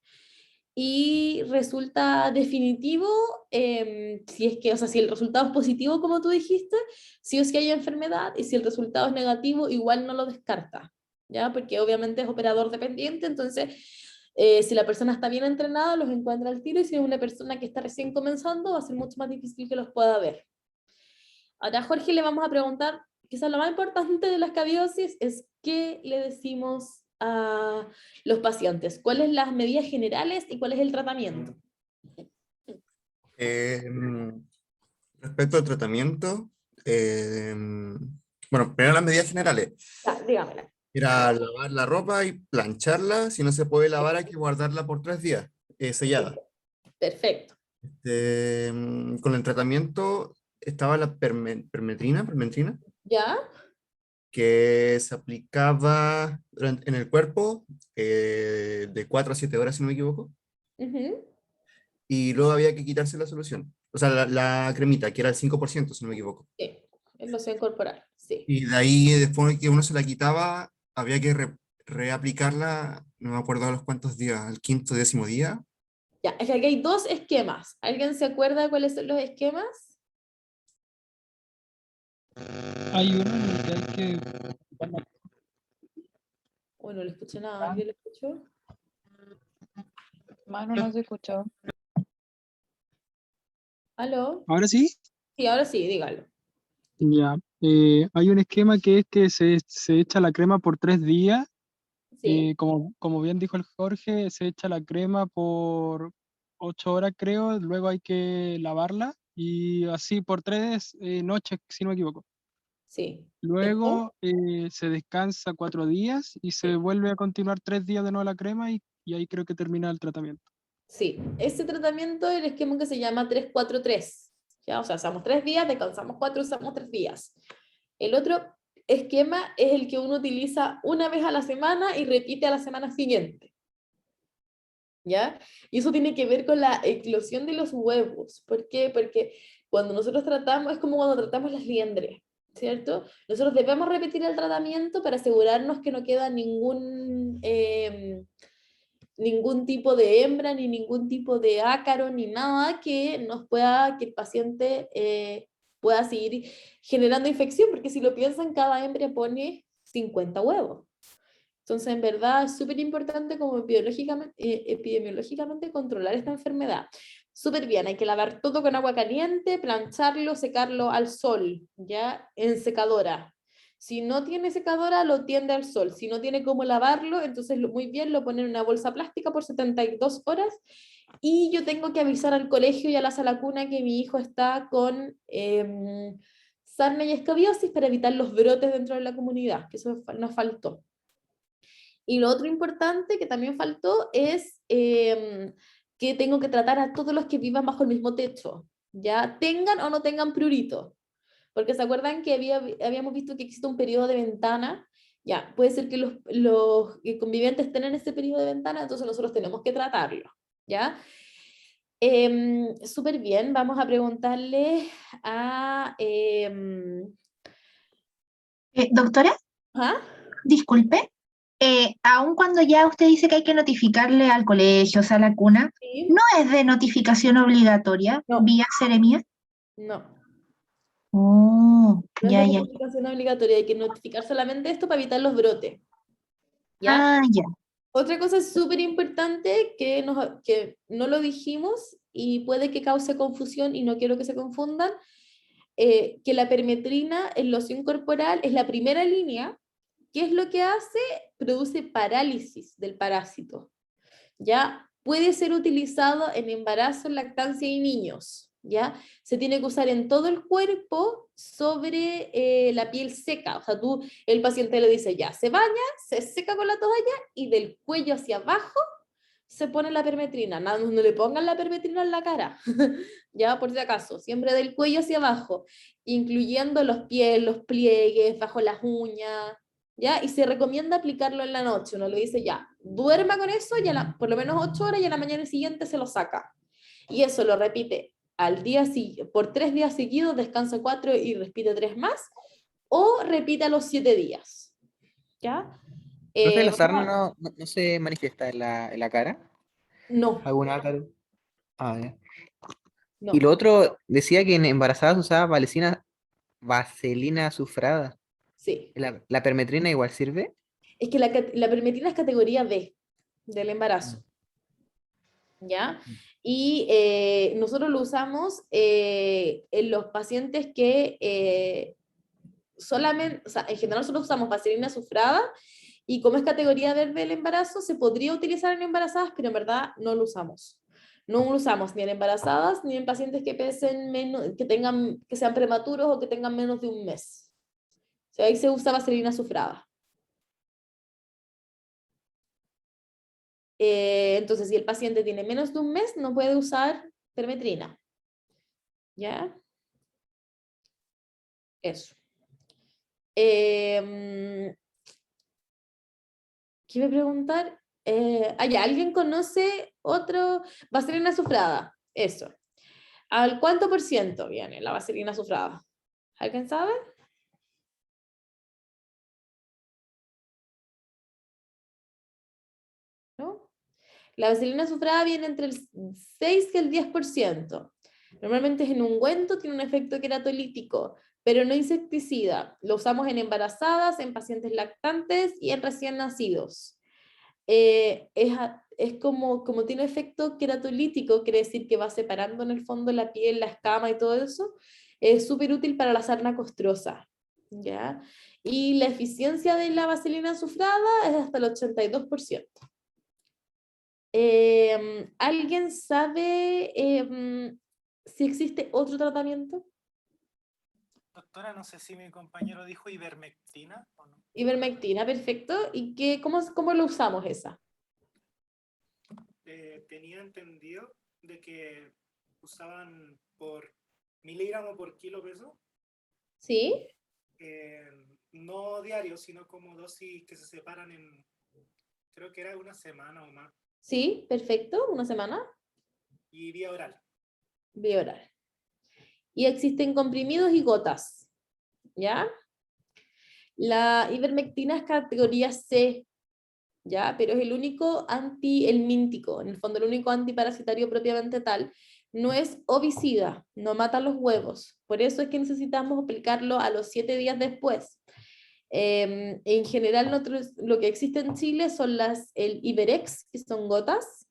Speaker 1: y resulta definitivo si es que, o sea, si el resultado es positivo, como tú dijiste, sí o sí hay enfermedad, y si el resultado es negativo, igual no lo descarta, ¿ya? Porque obviamente es operador dependiente, entonces si la persona está bien entrenada, los encuentra al tiro, y si es una persona que está recién comenzando, va a ser mucho más difícil que los pueda ver. Ahora, Jorge, le vamos a preguntar, quizás lo más importante de la escabiosis es qué le decimos a los pacientes, cuáles las medidas generales y cuál es el tratamiento.
Speaker 6: Respecto al tratamiento, bueno, primero las medidas generales.
Speaker 1: Dígamela.
Speaker 6: Era lavar la ropa y plancharla. Si no se puede lavar, hay que guardarla por 3 días, sellada.
Speaker 1: Perfecto.
Speaker 6: Con el tratamiento estaba la permetrina,
Speaker 1: ¿Ya?
Speaker 6: que se aplicaba en el cuerpo de 4 a 7 horas, si no me equivoco. Y luego había que quitarse la solución. O sea, la cremita, que era el 5%, si no me equivoco.
Speaker 1: Sí, es loción corporal, sí.
Speaker 6: Y de ahí, después que uno se la quitaba, había que reaplicarla, no me acuerdo a los cuántos días, al 5º, 10º día.
Speaker 1: Ya, es que aquí hay 2 esquemas. ¿Alguien se acuerda cuáles son los esquemas?
Speaker 22: Hay uno en el que hay que...
Speaker 1: Bueno, no le escuché nada. ¿Alguien le escuchó?
Speaker 15: Manu no se escuchó.
Speaker 1: ¿Aló?
Speaker 22: ¿Ahora sí?
Speaker 1: Sí, ahora sí, dígalo.
Speaker 22: Ya. Hay un esquema que es que se echa la crema por 3 días.
Speaker 1: Sí.
Speaker 22: Como bien dijo el Jorge, se echa la crema por 8 horas creo, luego hay que lavarla y así por 3 noches, si no me equivoco.
Speaker 1: Sí.
Speaker 22: Luego se descansa 4 días y se vuelve a continuar 3 días de nuevo la crema y ahí creo que termina el tratamiento.
Speaker 1: Sí, ese tratamiento es el esquema que se llama 3-4-3. ¿Ya? O sea, usamos 3 días, descansamos 4, usamos 3 días. El otro esquema es el que uno utiliza una vez a la semana y repite a la semana siguiente. ¿Ya? Y eso tiene que ver con la eclosión de los huevos. ¿Por qué? Porque cuando nosotros tratamos, es como cuando tratamos las liendres, ¿cierto? Nosotros debemos repetir el tratamiento para asegurarnos que no queda ningún tipo de hembra, ni ningún tipo de ácaro, ni nada que nos pueda, que el paciente pueda seguir generando infección, porque si lo piensan, cada hembra pone 50 huevos. Entonces, en verdad, es súper importante como epidemiológicamente controlar esta enfermedad. Súper bien, hay que lavar todo con agua caliente, plancharlo, secarlo al sol, ¿ya? En secadora. Si no tiene secadora, lo tiende al sol. Si no tiene cómo lavarlo, entonces muy bien, lo pone en una bolsa plástica por 72 horas. Y yo tengo que avisar al colegio y a la sala cuna que mi hijo está con sarna y escabiosis para evitar los brotes dentro de la comunidad, que eso nos faltó. Y lo otro importante que también faltó es que tengo que tratar a todos los que vivan bajo el mismo techo, ya tengan o no tengan prurito. Porque se acuerdan que habíamos visto que existe un periodo de ventana, ya, puede ser que los convivientes estén en ese periodo de ventana, entonces nosotros tenemos que tratarlo, ¿ya? Súper bien, vamos a preguntarle a...
Speaker 2: Doctora,
Speaker 1: ¿Ah?
Speaker 2: disculpe, aun cuando ya usted dice que hay que notificarle al colegio, o sea, a la cuna,
Speaker 1: Sí.
Speaker 2: ¿no es de notificación obligatoria vía Seremía?
Speaker 1: No.
Speaker 2: Oh,
Speaker 1: No
Speaker 2: ya,
Speaker 1: es de
Speaker 2: ya.
Speaker 1: notificación obligatoria, hay que notificar solamente esto para evitar los brotes. ¿Ya?
Speaker 2: Ah, ya.
Speaker 1: Otra cosa súper importante que no lo dijimos y puede que cause confusión y no quiero que se confundan, que la permetrina en loción corporal es la primera línea. ¿Qué es lo que hace? Produce parálisis del parásito. ¿Ya? Puede ser utilizado en embarazo, lactancia y niños. ¿Ya? Se tiene que usar en todo el cuerpo sobre la piel seca. O sea, el paciente le dice ya, se baña, se seca con la toalla y del cuello hacia abajo se pone la permetrina. No le pongan la permetrina en la cara, ya por si acaso, siempre del cuello hacia abajo, incluyendo los pies, los pliegues, bajo las uñas, ¿ya? Y se recomienda aplicarlo en la noche. Uno le dice ya, duerma con eso, por lo menos 8 horas y a la mañana siguiente se lo saca. Y eso lo repite por 3 días seguidos, descansa 4 y repite 3 más, o repite a los 7 días. ¿Ya?
Speaker 5: ¿Profe, la sarna no se manifiesta en la cara?
Speaker 1: No.
Speaker 5: ¿Algún ácaro? Ah, ya.
Speaker 1: No.
Speaker 5: Y lo otro, decía que en embarazadas usaba vaselina azufrada.
Speaker 1: Sí.
Speaker 5: ¿La permetrina igual sirve?
Speaker 1: Es que la permetrina es categoría B del embarazo. ¿Ya? Y nosotros lo usamos en los pacientes que solamente, o sea, en general nosotros usamos vaselina azufrada y como es categoría verde del embarazo, se podría utilizar en embarazadas, pero en verdad no lo usamos. No lo usamos ni en embarazadas ni en pacientes que pesen menos, que sean prematuros o que tengan menos de un mes. O sea, ahí se usa vaselina azufrada. Entonces, si el paciente tiene menos de un mes, no puede usar permetrina. ¿Ya? Eso. ¿Qué iba a preguntar? Ya, ¿alguien conoce otro? Vaselina azufrada. Eso. ¿Al cuánto por ciento viene la vaselina azufrada? ¿Alguien sabe? ¿No? La vaselina azufrada viene entre el 6 y el 10%. Normalmente es en ungüento, tiene un efecto queratolítico, pero no insecticida. Lo usamos en embarazadas, en pacientes lactantes y en recién nacidos. Es como tiene efecto queratolítico, quiere decir que va separando en el fondo la piel, la escama y todo eso. Es súper útil para la sarna costrosa. ¿Ya? Y la eficiencia de la vaselina azufrada es hasta el 82%. ¿Alguien sabe si existe otro tratamiento?
Speaker 14: Doctora, no sé si mi compañero dijo ivermectina o no.
Speaker 1: Ivermectina, perfecto. ¿Y cómo lo usamos esa?
Speaker 14: Tenía entendido de que usaban por miligramo por kilo peso.
Speaker 1: ¿Sí?
Speaker 14: No diario, sino como dosis que se separan en, creo que era una semana o más.
Speaker 1: Sí, perfecto. ¿Una semana?
Speaker 14: Y vía oral.
Speaker 1: Vía oral. Y existen comprimidos y gotas, ¿ya? La ivermectina es categoría C, ¿ya? Pero es el único antihelmíntico, en el fondo el único antiparasitario propiamente tal. No es ovicida, no mata los huevos. Por eso es que necesitamos aplicarlo a los 7 días después. En general, lo que existe en Chile son el Iberex, que son gotas,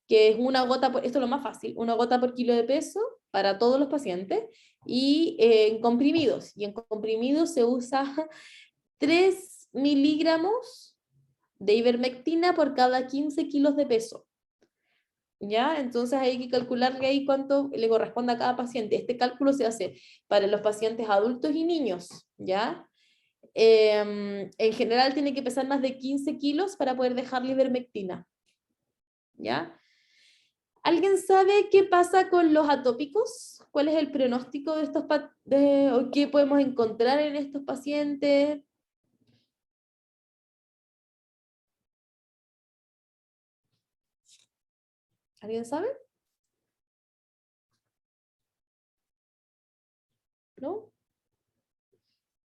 Speaker 1: que es una gota, esto es lo más fácil, una gota por kilo de peso para todos los pacientes, y en comprimidos. Y en comprimidos se usa 3 miligramos de ivermectina por cada 15 kilos de peso. ¿Ya? Entonces hay que calcularle ahí cuánto le corresponde a cada paciente. Este cálculo se hace para los pacientes adultos y niños, ¿ya? En general tiene que pesar más de 15 kilos para poder dejar la ivermectina, ¿ya? ¿Alguien sabe qué pasa con los atópicos? ¿Cuál es el pronóstico de o qué podemos encontrar en estos pacientes? ¿Alguien sabe? ¿No?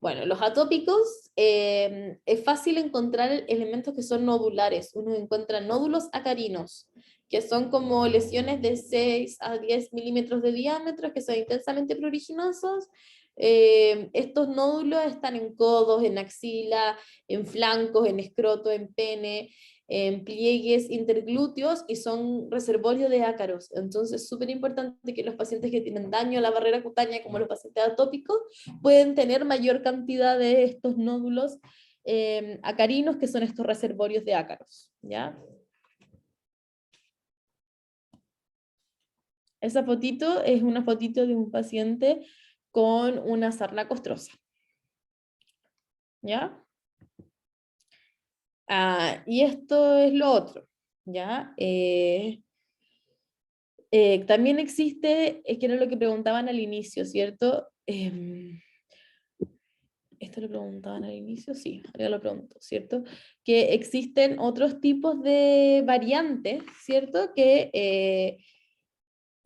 Speaker 1: Bueno, los atópicos es fácil encontrar elementos que son nodulares. Uno encuentra nódulos acarinos, que son como lesiones de 6 a 10 milímetros de diámetro, que son intensamente pruriginosos. Estos nódulos están en codos, en axila, en flancos, en escroto, en pene, en pliegues interglúteos, y son reservorio de ácaros. Entonces es súper importante que los pacientes que tienen daño a la barrera cutánea, como los pacientes atópicos, pueden tener mayor cantidad de estos nódulos acarinos, que son estos reservorios de ácaros, ¿ya? Esa fotito es una fotito de un paciente con una sarna costrosa, ¿ya? Y esto es lo otro, ¿ya? También existe, es que era lo que preguntaban al inicio, ¿cierto? Esto lo preguntaban al inicio, sí, ya lo pregunto, ¿cierto? Que existen otros tipos de variantes, ¿cierto? Que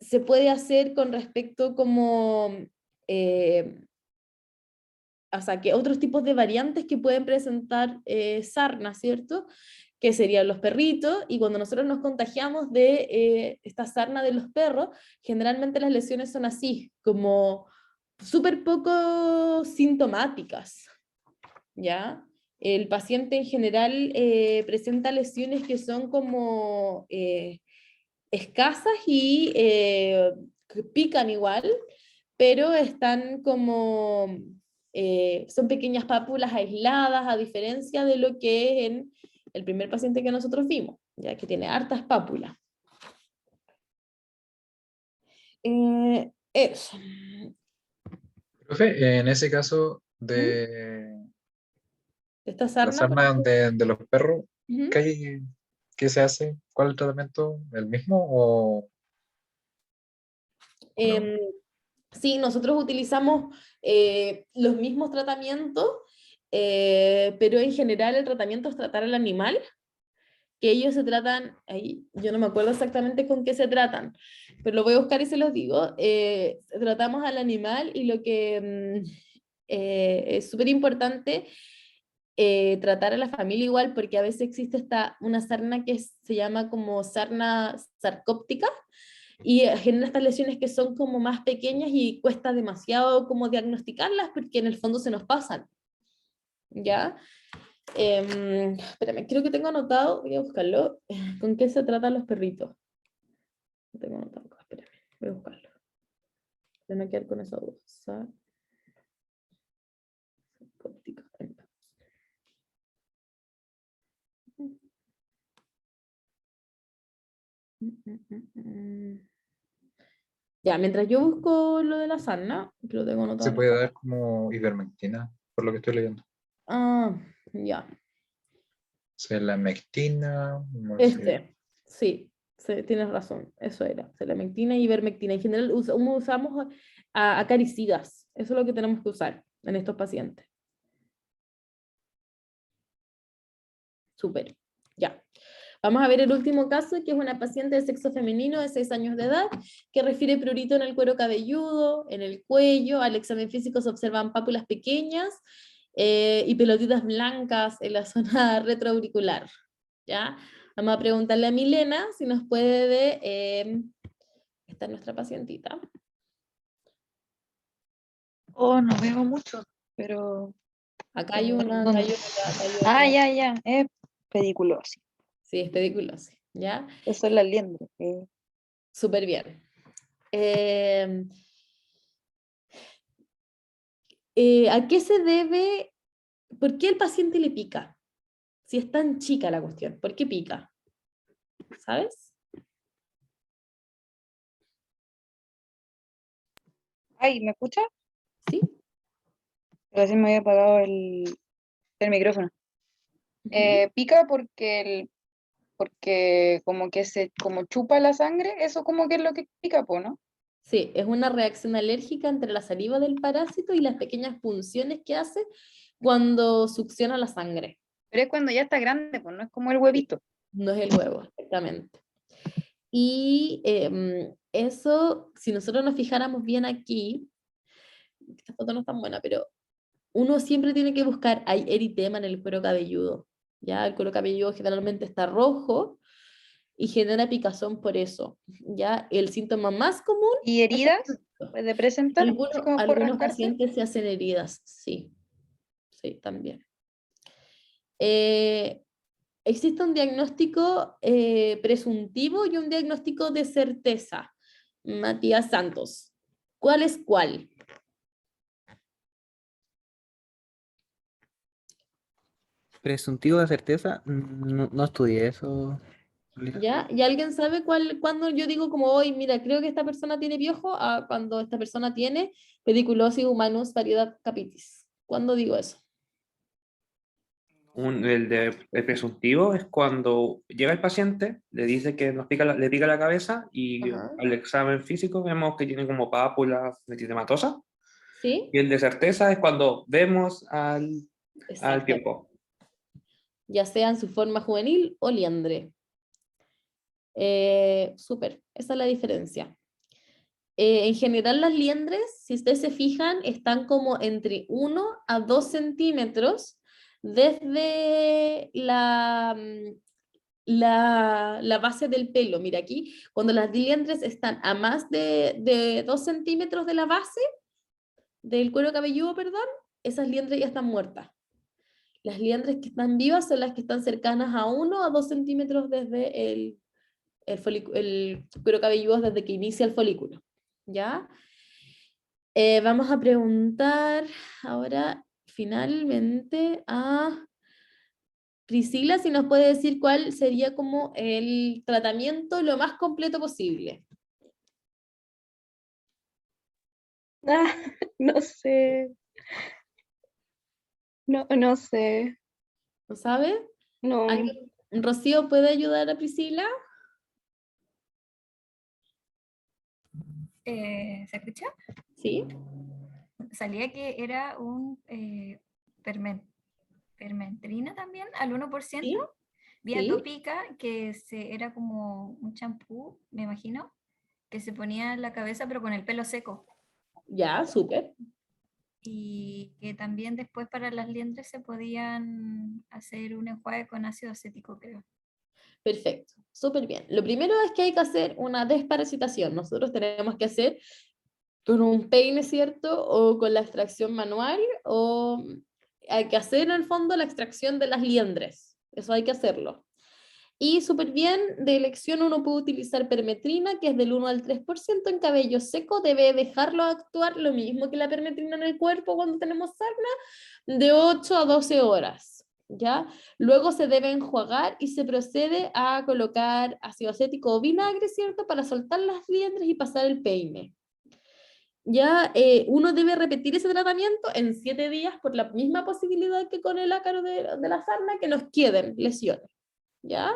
Speaker 1: se puede hacer con respecto como, o sea, que otros tipos de variantes que pueden presentar sarna, ¿cierto? Que serían los perritos, y cuando nosotros nos contagiamos de esta sarna de los perros, generalmente las lesiones son así, como súper poco sintomáticas, ¿ya? El paciente en general presenta lesiones que son como escasas y que pican igual, pero están como, son pequeñas pápulas aisladas, a diferencia de lo que es en el primer paciente que nosotros vimos, ya que tiene hartas pápulas. Eso.
Speaker 11: Profe, en ese caso de
Speaker 1: Esta
Speaker 11: la
Speaker 1: sarna,
Speaker 11: sarna de los perros,
Speaker 1: Ujú.
Speaker 11: ¿qué se hace? ¿Cuál es el tratamiento? ¿El mismo o no?
Speaker 1: Sí, nosotros utilizamos los mismos tratamientos, pero en general el tratamiento es tratar al animal, que ellos se tratan, ahí, yo no me acuerdo exactamente con qué se tratan, pero lo voy a buscar y se los digo. Tratamos al animal, y lo que es súper importante tratar a la familia igual, porque a veces existe una sarna que se llama como sarna sarcóptica, y genera estas lesiones que son como más pequeñas y cuesta demasiado como diagnosticarlas, porque en el fondo se nos pasan, ¿ya? Espérame, creo que tengo anotado, voy a buscarlo, ¿con qué se tratan los perritos? Lo tengo anotado acá, espérame, voy a buscarlo. Para no quedar con esa duda. Sarcóptica. Ya, mientras yo busco lo de la sarna, que lo tengo
Speaker 11: Se
Speaker 1: anotado.
Speaker 11: puede dar como ivermectina, por lo que estoy leyendo.
Speaker 1: Ah, ya.
Speaker 11: Selamectina, no sé.
Speaker 1: Sí, tienes razón, eso era, selamectina y ivermectina. En general usamos acaricidas, eso es lo que tenemos que usar en estos pacientes. Súper, ya. Vamos a ver el último caso, que es una paciente de sexo femenino de 6 años de edad, que refiere prurito en el cuero cabelludo, en el cuello. Al examen físico se observan pápulas pequeñas y pelotitas blancas en la zona retroauricular. ¿Ya? Vamos a preguntarle a Milena si nos puede... esta es nuestra pacientita.
Speaker 4: Oh, no veo mucho, pero...
Speaker 1: Acá hay una, acá hay otra, acá hay
Speaker 4: Ah,
Speaker 1: otra.
Speaker 4: ya, es pediculosis.
Speaker 1: Sí, es pediculosis, ¿ya?
Speaker 4: Eso es la liendre.
Speaker 1: Súper bien. ¿A qué se debe? ¿Por qué el paciente le pica? Si es tan chica la cuestión, ¿por qué pica? ¿Sabes?
Speaker 4: Ay, ¿me escucha?
Speaker 1: Sí.
Speaker 4: Recién me había apagado el micrófono. Pica porque como que como chupa la sangre, eso como que es lo que pica, ¿no?
Speaker 1: Sí, es una reacción alérgica entre la saliva del parásito y las pequeñas punciones que hace cuando succiona la sangre.
Speaker 4: Pero es cuando ya está grande, pues no es como el huevito.
Speaker 1: No es el huevo, exactamente. Y eso, si nosotros nos fijáramos bien aquí, esta foto no es tan buena, pero uno siempre tiene que buscar, hay eritema en el cuero cabelludo, ¿ya? El cuero cabelludo generalmente está rojo y genera picazón por eso, ¿ya? El síntoma más común...
Speaker 4: ¿Y heridas? ¿Puede presentar?
Speaker 1: Algunos pacientes se hacen heridas, sí. Sí, también. Existe un diagnóstico presuntivo y un diagnóstico de certeza. Matías Santos, ¿cuál es cuál?
Speaker 5: Presuntivo de certeza, no estudié eso.
Speaker 1: ¿Ya? ¿Y alguien sabe cuando yo digo como hoy, mira, creo que esta persona tiene piojo, a cuando esta persona tiene pediculosis humanus variedad capitis? ¿Cuándo digo eso?
Speaker 10: El presuntivo es cuando llega el paciente, le dice que le pica la cabeza y al examen físico vemos que tiene como pápulas eritematosa.
Speaker 1: ¿Sí?
Speaker 10: Y el de certeza es cuando vemos al tiempo.
Speaker 1: Ya sea en su forma juvenil o liendre. Súper, esa es la diferencia. En general las liendres, si ustedes se fijan, están como entre 1 a 2 centímetros desde la base del pelo. Mira aquí, cuando las liendres están a más de 2 centímetros de la base del cuero cabelludo, perdón, esas liendres ya están muertas. Las liendres que están vivas son las que están cercanas a 1 a 2 centímetros desde el cuero cabelludo, desde que inicia el folículo. ¿Ya? Vamos a preguntar ahora finalmente a Priscila si nos puede decir cuál sería como el tratamiento lo más completo posible.
Speaker 4: No sé. No sé.
Speaker 1: ¿No sabe?
Speaker 4: No.
Speaker 1: ¿Rocío puede ayudar a Priscila?
Speaker 15: ¿Se escucha?
Speaker 1: Sí.
Speaker 15: Salía que era un permentrina también, al 1%.
Speaker 1: ¿Sí?
Speaker 15: Vía
Speaker 1: ¿Sí?
Speaker 15: tópica, que era como un champú, me imagino, que se ponía en la cabeza pero con el pelo seco.
Speaker 1: Ya, súper.
Speaker 15: Y que también después para las liendres se podían hacer un enjuague con ácido acético, creo.
Speaker 1: Perfecto, súper bien. Lo primero es que hay que hacer una desparasitación. Nosotros tenemos que hacer con un peine, ¿cierto? O con la extracción manual, o hay que hacer en el fondo la extracción de las liendres. Eso hay que hacerlo. Y súper bien, de elección uno puede utilizar permetrina, que es del 1 al 3% en cabello seco. Debe dejarlo actuar lo mismo que la permetrina en el cuerpo cuando tenemos sarna, de 8 a 12 horas. ¿ya? Luego se debe enjuagar y se procede a colocar ácido acético o vinagre, ¿cierto? Para soltar las liendres y pasar el peine. Ya uno debe repetir ese tratamiento en 7 días por la misma posibilidad que con el ácaro de la sarna, que nos queden lesiones, ¿ya?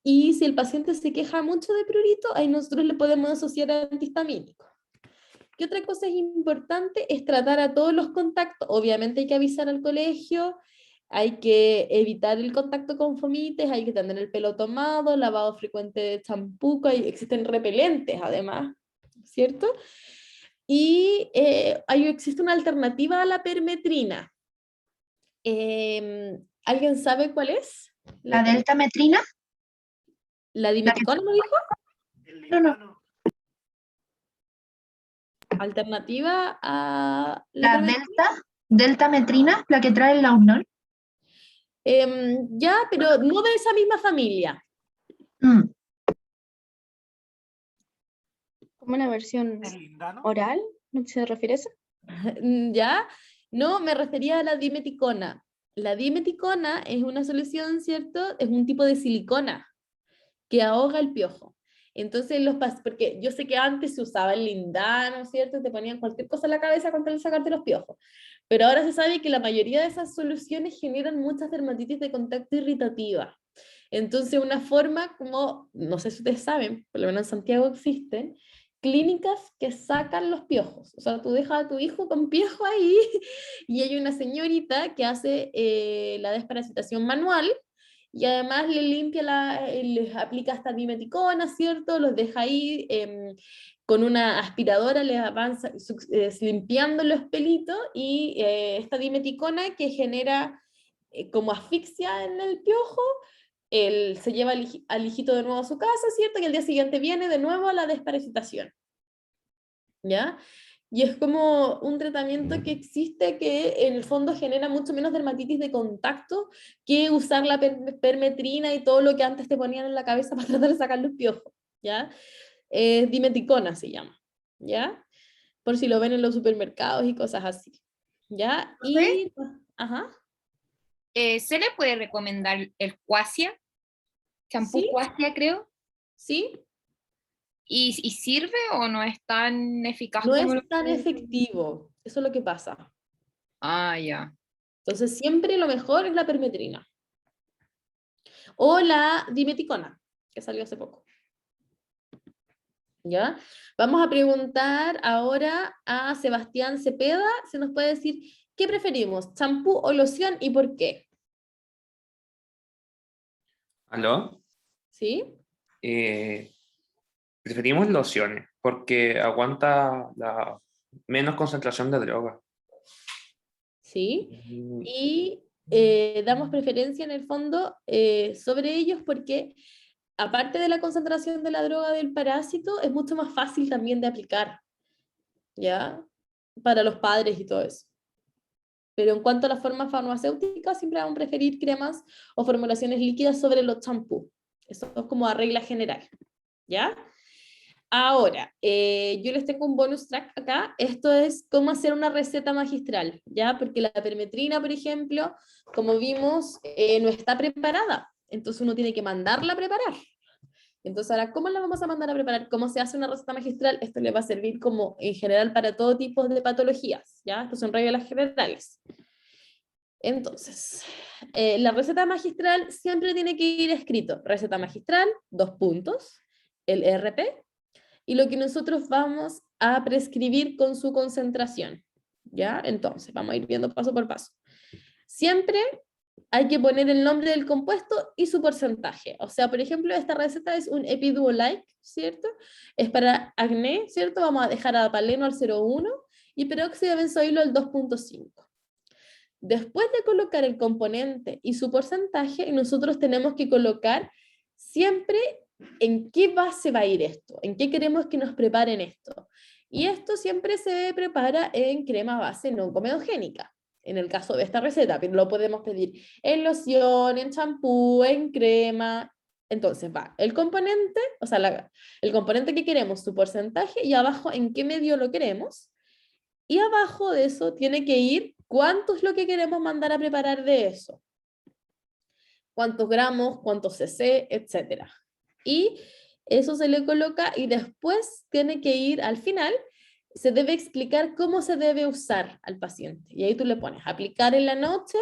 Speaker 1: Y si el paciente se queja mucho de prurito, ahí nosotros le podemos asociar antihistamínicos. ¿Qué otra cosa es importante? Es tratar a todos los contactos. Obviamente hay que avisar al colegio, hay que evitar el contacto con fomites, hay que tener el pelo tomado, lavado frecuente de champú, existen repelentes además, ¿cierto? Y existe una alternativa a la permetrina. ¿Alguien sabe cuál es?
Speaker 2: ¿La deltametrina?
Speaker 1: ¿La dimeticona me dijo?
Speaker 2: No.
Speaker 1: Alternativa a
Speaker 2: La deltametrina, la que trae el launol.
Speaker 1: Ya, pero no de esa misma familia.
Speaker 7: ¿Como una versión oral? ¿No se refiere a eso?
Speaker 1: ¿Ya? No, me refería a la dimeticona. La dimeticona es una solución, ¿cierto? Es un tipo de silicona que ahoga el piojo. Entonces, porque yo sé que antes se usaba el lindano, ¿cierto? Te ponían cualquier cosa en la cabeza con tal de sacarte los piojos. Pero ahora se sabe que la mayoría de esas soluciones generan muchas dermatitis de contacto irritativa. Entonces, una forma como, no sé si ustedes saben, por lo menos en Santiago existen, clínicas que sacan los piojos. O sea, tú dejas a tu hijo con piojo ahí y hay una señorita que hace la desparasitación manual y además le limpia, les aplica esta dimeticona, ¿cierto? Los deja ahí con una aspiradora, les avanza limpiando los pelitos y esta dimeticona que genera como asfixia en el piojo, se lleva al hijito de nuevo a su casa, ¿cierto? Y al día siguiente viene de nuevo a la desparasitación, ¿ya? Y es como un tratamiento que existe que en el fondo genera mucho menos dermatitis de contacto que usar la permetrina y todo lo que antes te ponían en la cabeza para tratar de sacar los piojos, ¿ya? Dimeticona se llama, ¿ya? Por si lo ven en los supermercados y cosas así, ¿ya? Y, ajá.
Speaker 16: ¿Se le puede recomendar el Quasia? Champú
Speaker 1: ¿Sí?
Speaker 16: Quasia, creo.
Speaker 1: ¿Sí?
Speaker 16: ¿Y sirve o no es tan eficaz
Speaker 1: No
Speaker 16: como
Speaker 1: es tan efectivo, eso es lo que pasa.
Speaker 16: Ah, ya.
Speaker 1: Entonces siempre lo mejor es la permetrina. O la dimeticona, que salió hace poco. ¿Ya? Vamos a preguntar ahora a Sebastián Cepeda, se nos puede decir, ¿qué preferimos, champú o loción y por qué?
Speaker 10: ¿Aló?
Speaker 1: ¿Sí?
Speaker 10: Preferimos lociones porque aguanta la menos concentración de droga.
Speaker 1: ¿Sí? Y damos preferencia en el fondo sobre ellos porque aparte de la concentración de la droga del parásito, es mucho más fácil también de aplicar, ¿ya? Para los padres y todo eso. Pero en cuanto a las formas farmacéuticas, siempre vamos a preferir cremas o formulaciones líquidas sobre los champús. Eso es como a regla general, ¿ya? Ahora, yo les tengo un bonus track acá. Esto es cómo hacer una receta magistral, ¿ya? Porque la permetrina, por ejemplo, como vimos, no está preparada. Entonces uno tiene que mandarla a preparar. Entonces ahora, ¿cómo la vamos a mandar a preparar? ¿Cómo se hace una receta magistral? Esto le va a servir como en general para todo tipo de patologías, ¿ya? Estas son reglas generales. Entonces, la receta magistral siempre tiene que ir escrito. Receta magistral, 2 puntos, el RP, y lo que nosotros vamos a prescribir con su concentración, ¿ya? Entonces, vamos a ir viendo paso por paso. Siempre hay que poner el nombre del compuesto y su porcentaje. O sea, por ejemplo, esta receta es un Epiduo-like, ¿cierto? Es para acné, ¿cierto? Vamos a dejar a Paleno al 0,1 y peróxido de benzoilo al 2,5. Después de colocar el componente y su porcentaje, nosotros tenemos que colocar siempre en qué base va a ir esto, en qué queremos que nos preparen esto. Y esto siempre se prepara en crema base no comedogénica, en el caso de esta receta, pero lo podemos pedir en loción, en champú, en crema. Entonces va el componente, o sea, el componente que queremos, su porcentaje, y abajo en qué medio lo queremos. Y abajo de eso tiene que ir cuánto es lo que queremos mandar a preparar de eso. cuántos gramos, cuántos cc, etc. Y eso se le coloca y después tiene que ir al final, se debe explicar cómo se debe usar al paciente. Y ahí tú le pones aplicar en la noche,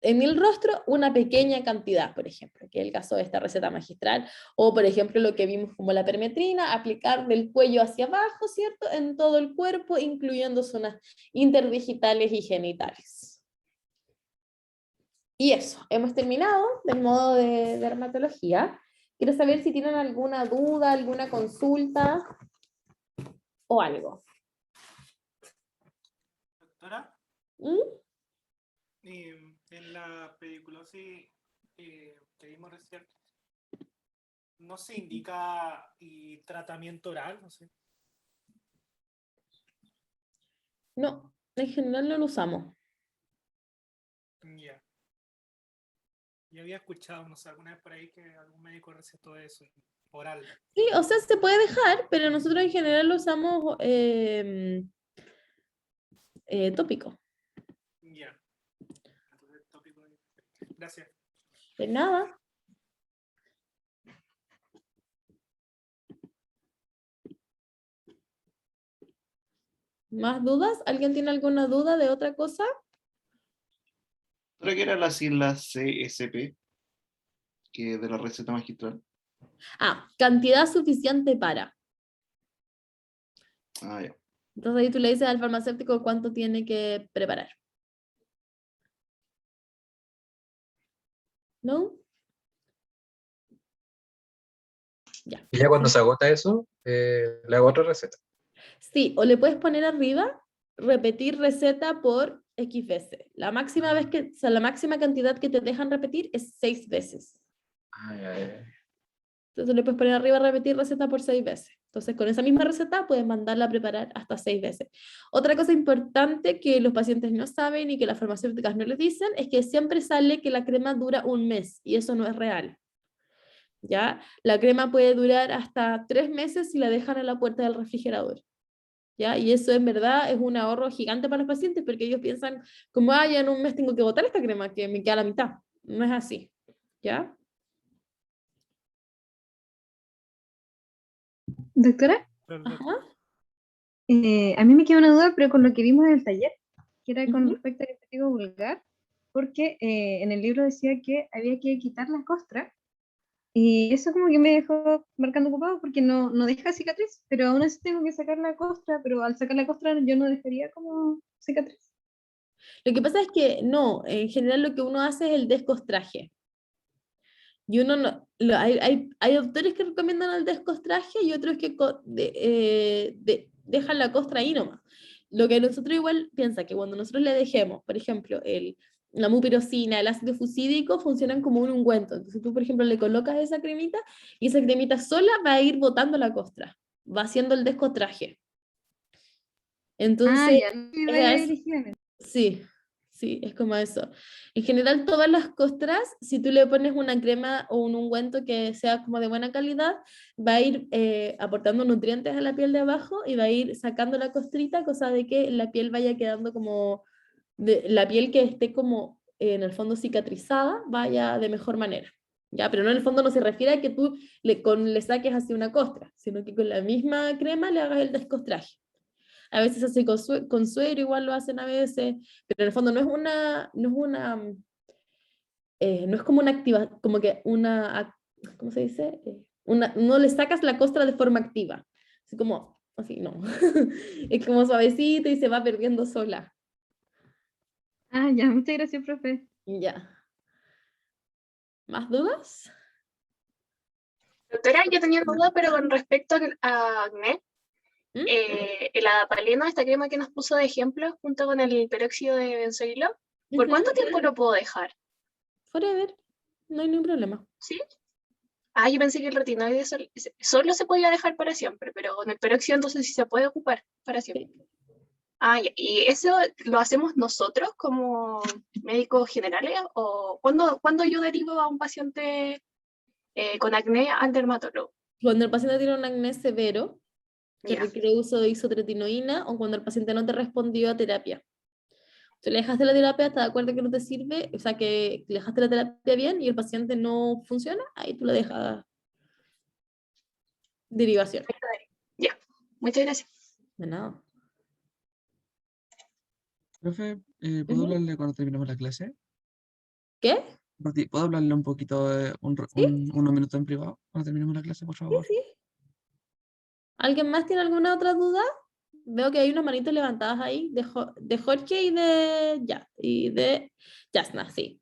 Speaker 1: en el rostro, una pequeña cantidad, por ejemplo, que es el caso de esta receta magistral, o por ejemplo lo que vimos como la permetrina, aplicar del cuello hacia abajo, ¿cierto? En todo el cuerpo, incluyendo zonas interdigitales y genitales. Y eso, hemos terminado del modo de dermatología. Quiero saber si tienen alguna duda, alguna consulta o algo.
Speaker 14: Doctora,
Speaker 1: ¿Mm?
Speaker 14: en la pediculosis que vimos recién, ¿no se indica tratamiento oral? No sé.
Speaker 1: No, en general no lo usamos.
Speaker 14: Ya. Yo había escuchado, no sé, alguna vez por ahí que algún médico recetó eso, oral.
Speaker 1: Sí, o sea, se puede dejar, pero nosotros en general lo usamos tópico.
Speaker 14: Ya. Entonces, tópico. Gracias.
Speaker 1: De nada. ¿Más dudas? ¿Alguien tiene alguna duda de otra cosa?
Speaker 20: Creo que era la sigla CSP, que de la receta magistral.
Speaker 1: Ah, cantidad suficiente para.
Speaker 20: Ah, ya.
Speaker 1: Entonces ahí tú le dices al farmacéutico cuánto tiene que preparar. ¿No? Ya.
Speaker 11: Y ya cuando se agota eso, le hago otra receta.
Speaker 1: Sí, o le puedes poner arriba, repetir receta por X veces. La máxima vez que, o sea, la máxima cantidad que te dejan repetir es 6 veces.
Speaker 11: Ah, ya, ya.
Speaker 1: Entonces le puedes poner arriba repetir receta por 6 veces. Entonces con esa misma receta puedes mandarla a preparar hasta 6 veces. Otra cosa importante que los pacientes no saben y que las farmacéuticas no les dicen es que siempre sale que la crema dura un mes y eso no es real. ¿Ya? La crema puede durar hasta 3 meses si la dejan en la puerta del refrigerador. ¿Ya? Y eso en verdad es un ahorro gigante para los pacientes porque ellos piensan como, ya en un mes tengo que botar esta crema que me queda la mitad. No es así. ¿Ya?
Speaker 3: Doctora,
Speaker 1: Ajá.
Speaker 3: a mí me queda una duda, pero con lo que vimos en el taller, que era con
Speaker 1: Ujú.
Speaker 3: respecto al impetigo vulgar, porque en el libro decía que había que quitar la costra, y eso como que me dejó marcando ocupado porque no deja cicatriz, pero aún así tengo que sacar la costra, pero al sacar la costra yo no dejaría como cicatriz.
Speaker 1: Lo que pasa es que no, en general lo que uno hace es el descostraje. Y uno no, hay autores que recomiendan el descostraje y otros que dejan la costra ahí nomás. Lo que nosotros igual piensa que cuando nosotros le dejemos, por ejemplo, la mupirocina, el ácido fusídico, funcionan como un ungüento. Entonces tú, por ejemplo, le colocas esa cremita y esa cremita sola va a ir botando la costra, va haciendo el descostraje. Entonces,
Speaker 3: Ya, no me vaya dirigida en eso.
Speaker 1: sí, sí, es como eso. En general, todas las costras, si tú le pones una crema o un ungüento que sea como de buena calidad, va a ir aportando nutrientes a la piel de abajo y va a ir sacando la costrita, cosa de que la piel vaya quedando como, la piel que esté como en el fondo cicatrizada, vaya de mejor manera. Ya, pero no en el fondo no se refiere a que tú le saques así una costra, sino que con la misma crema le hagas el descostraje. A veces así con suero, igual lo hacen a veces, pero en el fondo no es como una activa, como que ¿cómo se dice? No le sacas la costra de forma activa, así como, así, no. Es como suavecito y se va perdiendo sola.
Speaker 3: Ya, muchas gracias, profe.
Speaker 1: Ya. ¿Más dudas?
Speaker 18: Doctora, yo tenía duda, pero con respecto a acné, el adapaleno, esta crema que nos puso de ejemplo, junto con el peróxido de benzoilo, ¿por cuánto tiempo lo puedo dejar?
Speaker 1: Forever, no hay ningún problema.
Speaker 18: ¿Sí? Yo pensé que el retinoide solo se podía dejar para siempre, pero con el peróxido entonces sí se puede ocupar para siempre. Ya. ¿Y eso lo hacemos nosotros como médicos generales? ¿O cuándo yo derivo a un paciente con acné al dermatólogo?
Speaker 1: Cuando el paciente tiene un acné severo, que requiere uso de isotretinoína, o cuando el paciente no te respondió a terapia. Si le dejaste la terapia, está de acuerdo que no te sirve, o sea, que le dejaste la terapia bien y el paciente no funciona, ahí tú le dejas derivación.
Speaker 18: Ya, muchas gracias.
Speaker 1: De nada.
Speaker 8: Profe, ¿puedo
Speaker 1: Ujú.
Speaker 8: hablarle cuando terminemos la clase?
Speaker 1: ¿Qué?
Speaker 8: ¿Puedo hablarle un poquito, unos minutos en privado cuando terminemos la clase, por favor?
Speaker 1: Sí. ¿Alguien más tiene alguna otra duda? Veo que hay unas manitos levantadas ahí de Jorge y de Yasna, sí.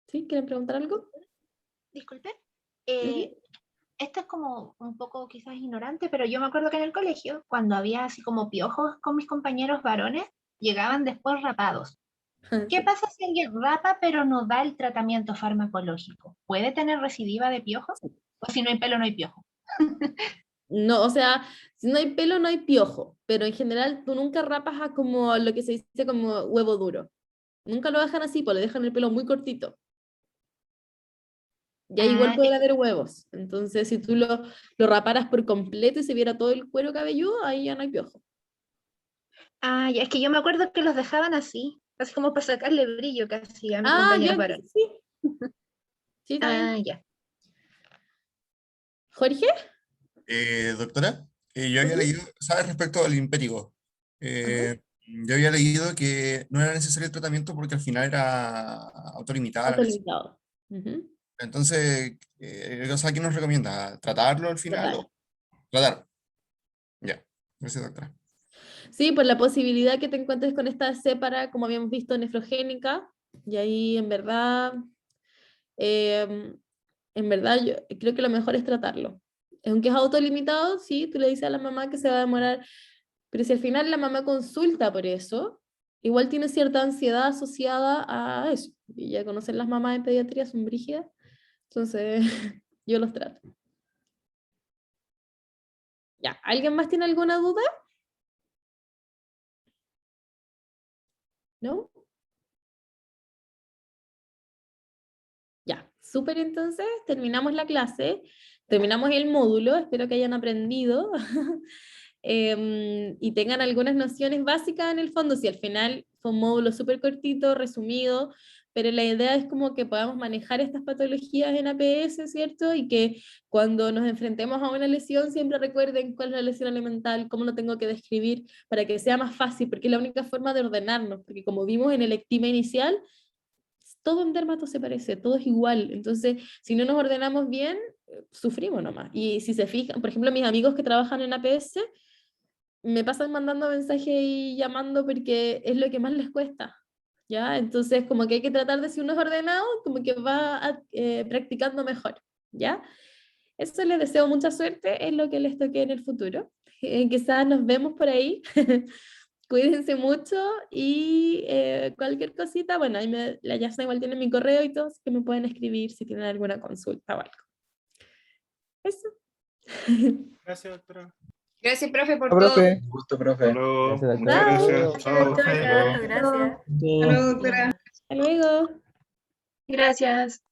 Speaker 1: ¿Sí? ¿Quieren preguntar algo?
Speaker 2: Disculpe. Esto es como un poco quizás ignorante, pero yo me acuerdo que en el colegio, cuando había así como piojos con mis compañeros varones, llegaban después rapados. ¿Qué pasa si alguien rapa pero no da el tratamiento farmacológico? ¿Puede tener recidiva de piojo? ¿O si no hay pelo no hay piojo?
Speaker 1: No, o sea, si no hay pelo no hay piojo, pero en general tú nunca rapas a como lo que se dice como huevo duro. Nunca lo dejan así, pues le dejan el pelo muy cortito. Y ahí igual puede haber huevos. Entonces, si tú lo raparas por completo y se viera todo el cuero cabelludo, ahí ya no hay piojo.
Speaker 2: Ah, ya, es que yo me acuerdo que los dejaban así como para sacarle brillo casi a mis compañeros
Speaker 1: ya,
Speaker 2: varones.
Speaker 1: sí. Sí,
Speaker 2: también. Ya.
Speaker 1: ¿Jorge?
Speaker 6: Doctora, yo había leído, ¿sabes? Respecto al impétigo, yo había leído que no era necesario el tratamiento porque al final era autolimitada la lesión.
Speaker 1: Autolimitado.
Speaker 6: Entonces, o sea, ¿qué nos recomienda? ¿Tratarlo al final o tratar? Ya, gracias, doctora.
Speaker 1: Sí, por la posibilidad que te encuentres con esta sépara, como habíamos visto, nefrogénica, y ahí en verdad yo creo que lo mejor es tratarlo. Aunque es autolimitado, sí, tú le dices a la mamá que se va a demorar, pero si al final la mamá consulta por eso, igual tiene cierta ansiedad asociada a eso. Y ya conocen las mamás en pediatría, son brígidas, entonces yo los trato. Ya, ¿alguien más tiene alguna duda? ¿No? Ya, súper, entonces terminamos la clase, terminamos el módulo, espero que hayan aprendido y tengan algunas nociones básicas en el fondo. Si al final fue un módulo súper cortito, resumido, pero la idea es como que podamos manejar estas patologías en APS, ¿cierto? Y que cuando nos enfrentemos a una lesión siempre recuerden cuál es la lesión elemental, cómo lo tengo que describir, para que sea más fácil, porque es la única forma de ordenarnos, porque como vimos en el ectima inicial, todo en dermato se parece, todo es igual. Entonces, si no nos ordenamos bien, sufrimos nomás. Y si se fijan, por ejemplo, mis amigos que trabajan en APS, me pasan mandando mensajes y llamando porque es lo que más les cuesta. ¿Ya? Entonces, como que hay que tratar de, si uno es ordenado, como que va practicando mejor. ¿Ya? Eso les deseo mucha suerte en lo que les toque en el futuro. Quizás nos vemos por ahí. Cuídense mucho y cualquier cosita, bueno, ahí la Yasna igual tiene mi correo y todo, así que me pueden escribir si tienen alguna consulta o algo. Eso.
Speaker 14: Gracias, doctora.
Speaker 16: Gracias, profe, por
Speaker 11: Profe.
Speaker 16: todo.
Speaker 11: Un gusto, profe.
Speaker 10: Gracias,
Speaker 11: Muchas gracias.
Speaker 10: Chao.
Speaker 15: Gracias.
Speaker 16: Hasta luego, doctora.
Speaker 1: Hasta luego.
Speaker 18: Gracias.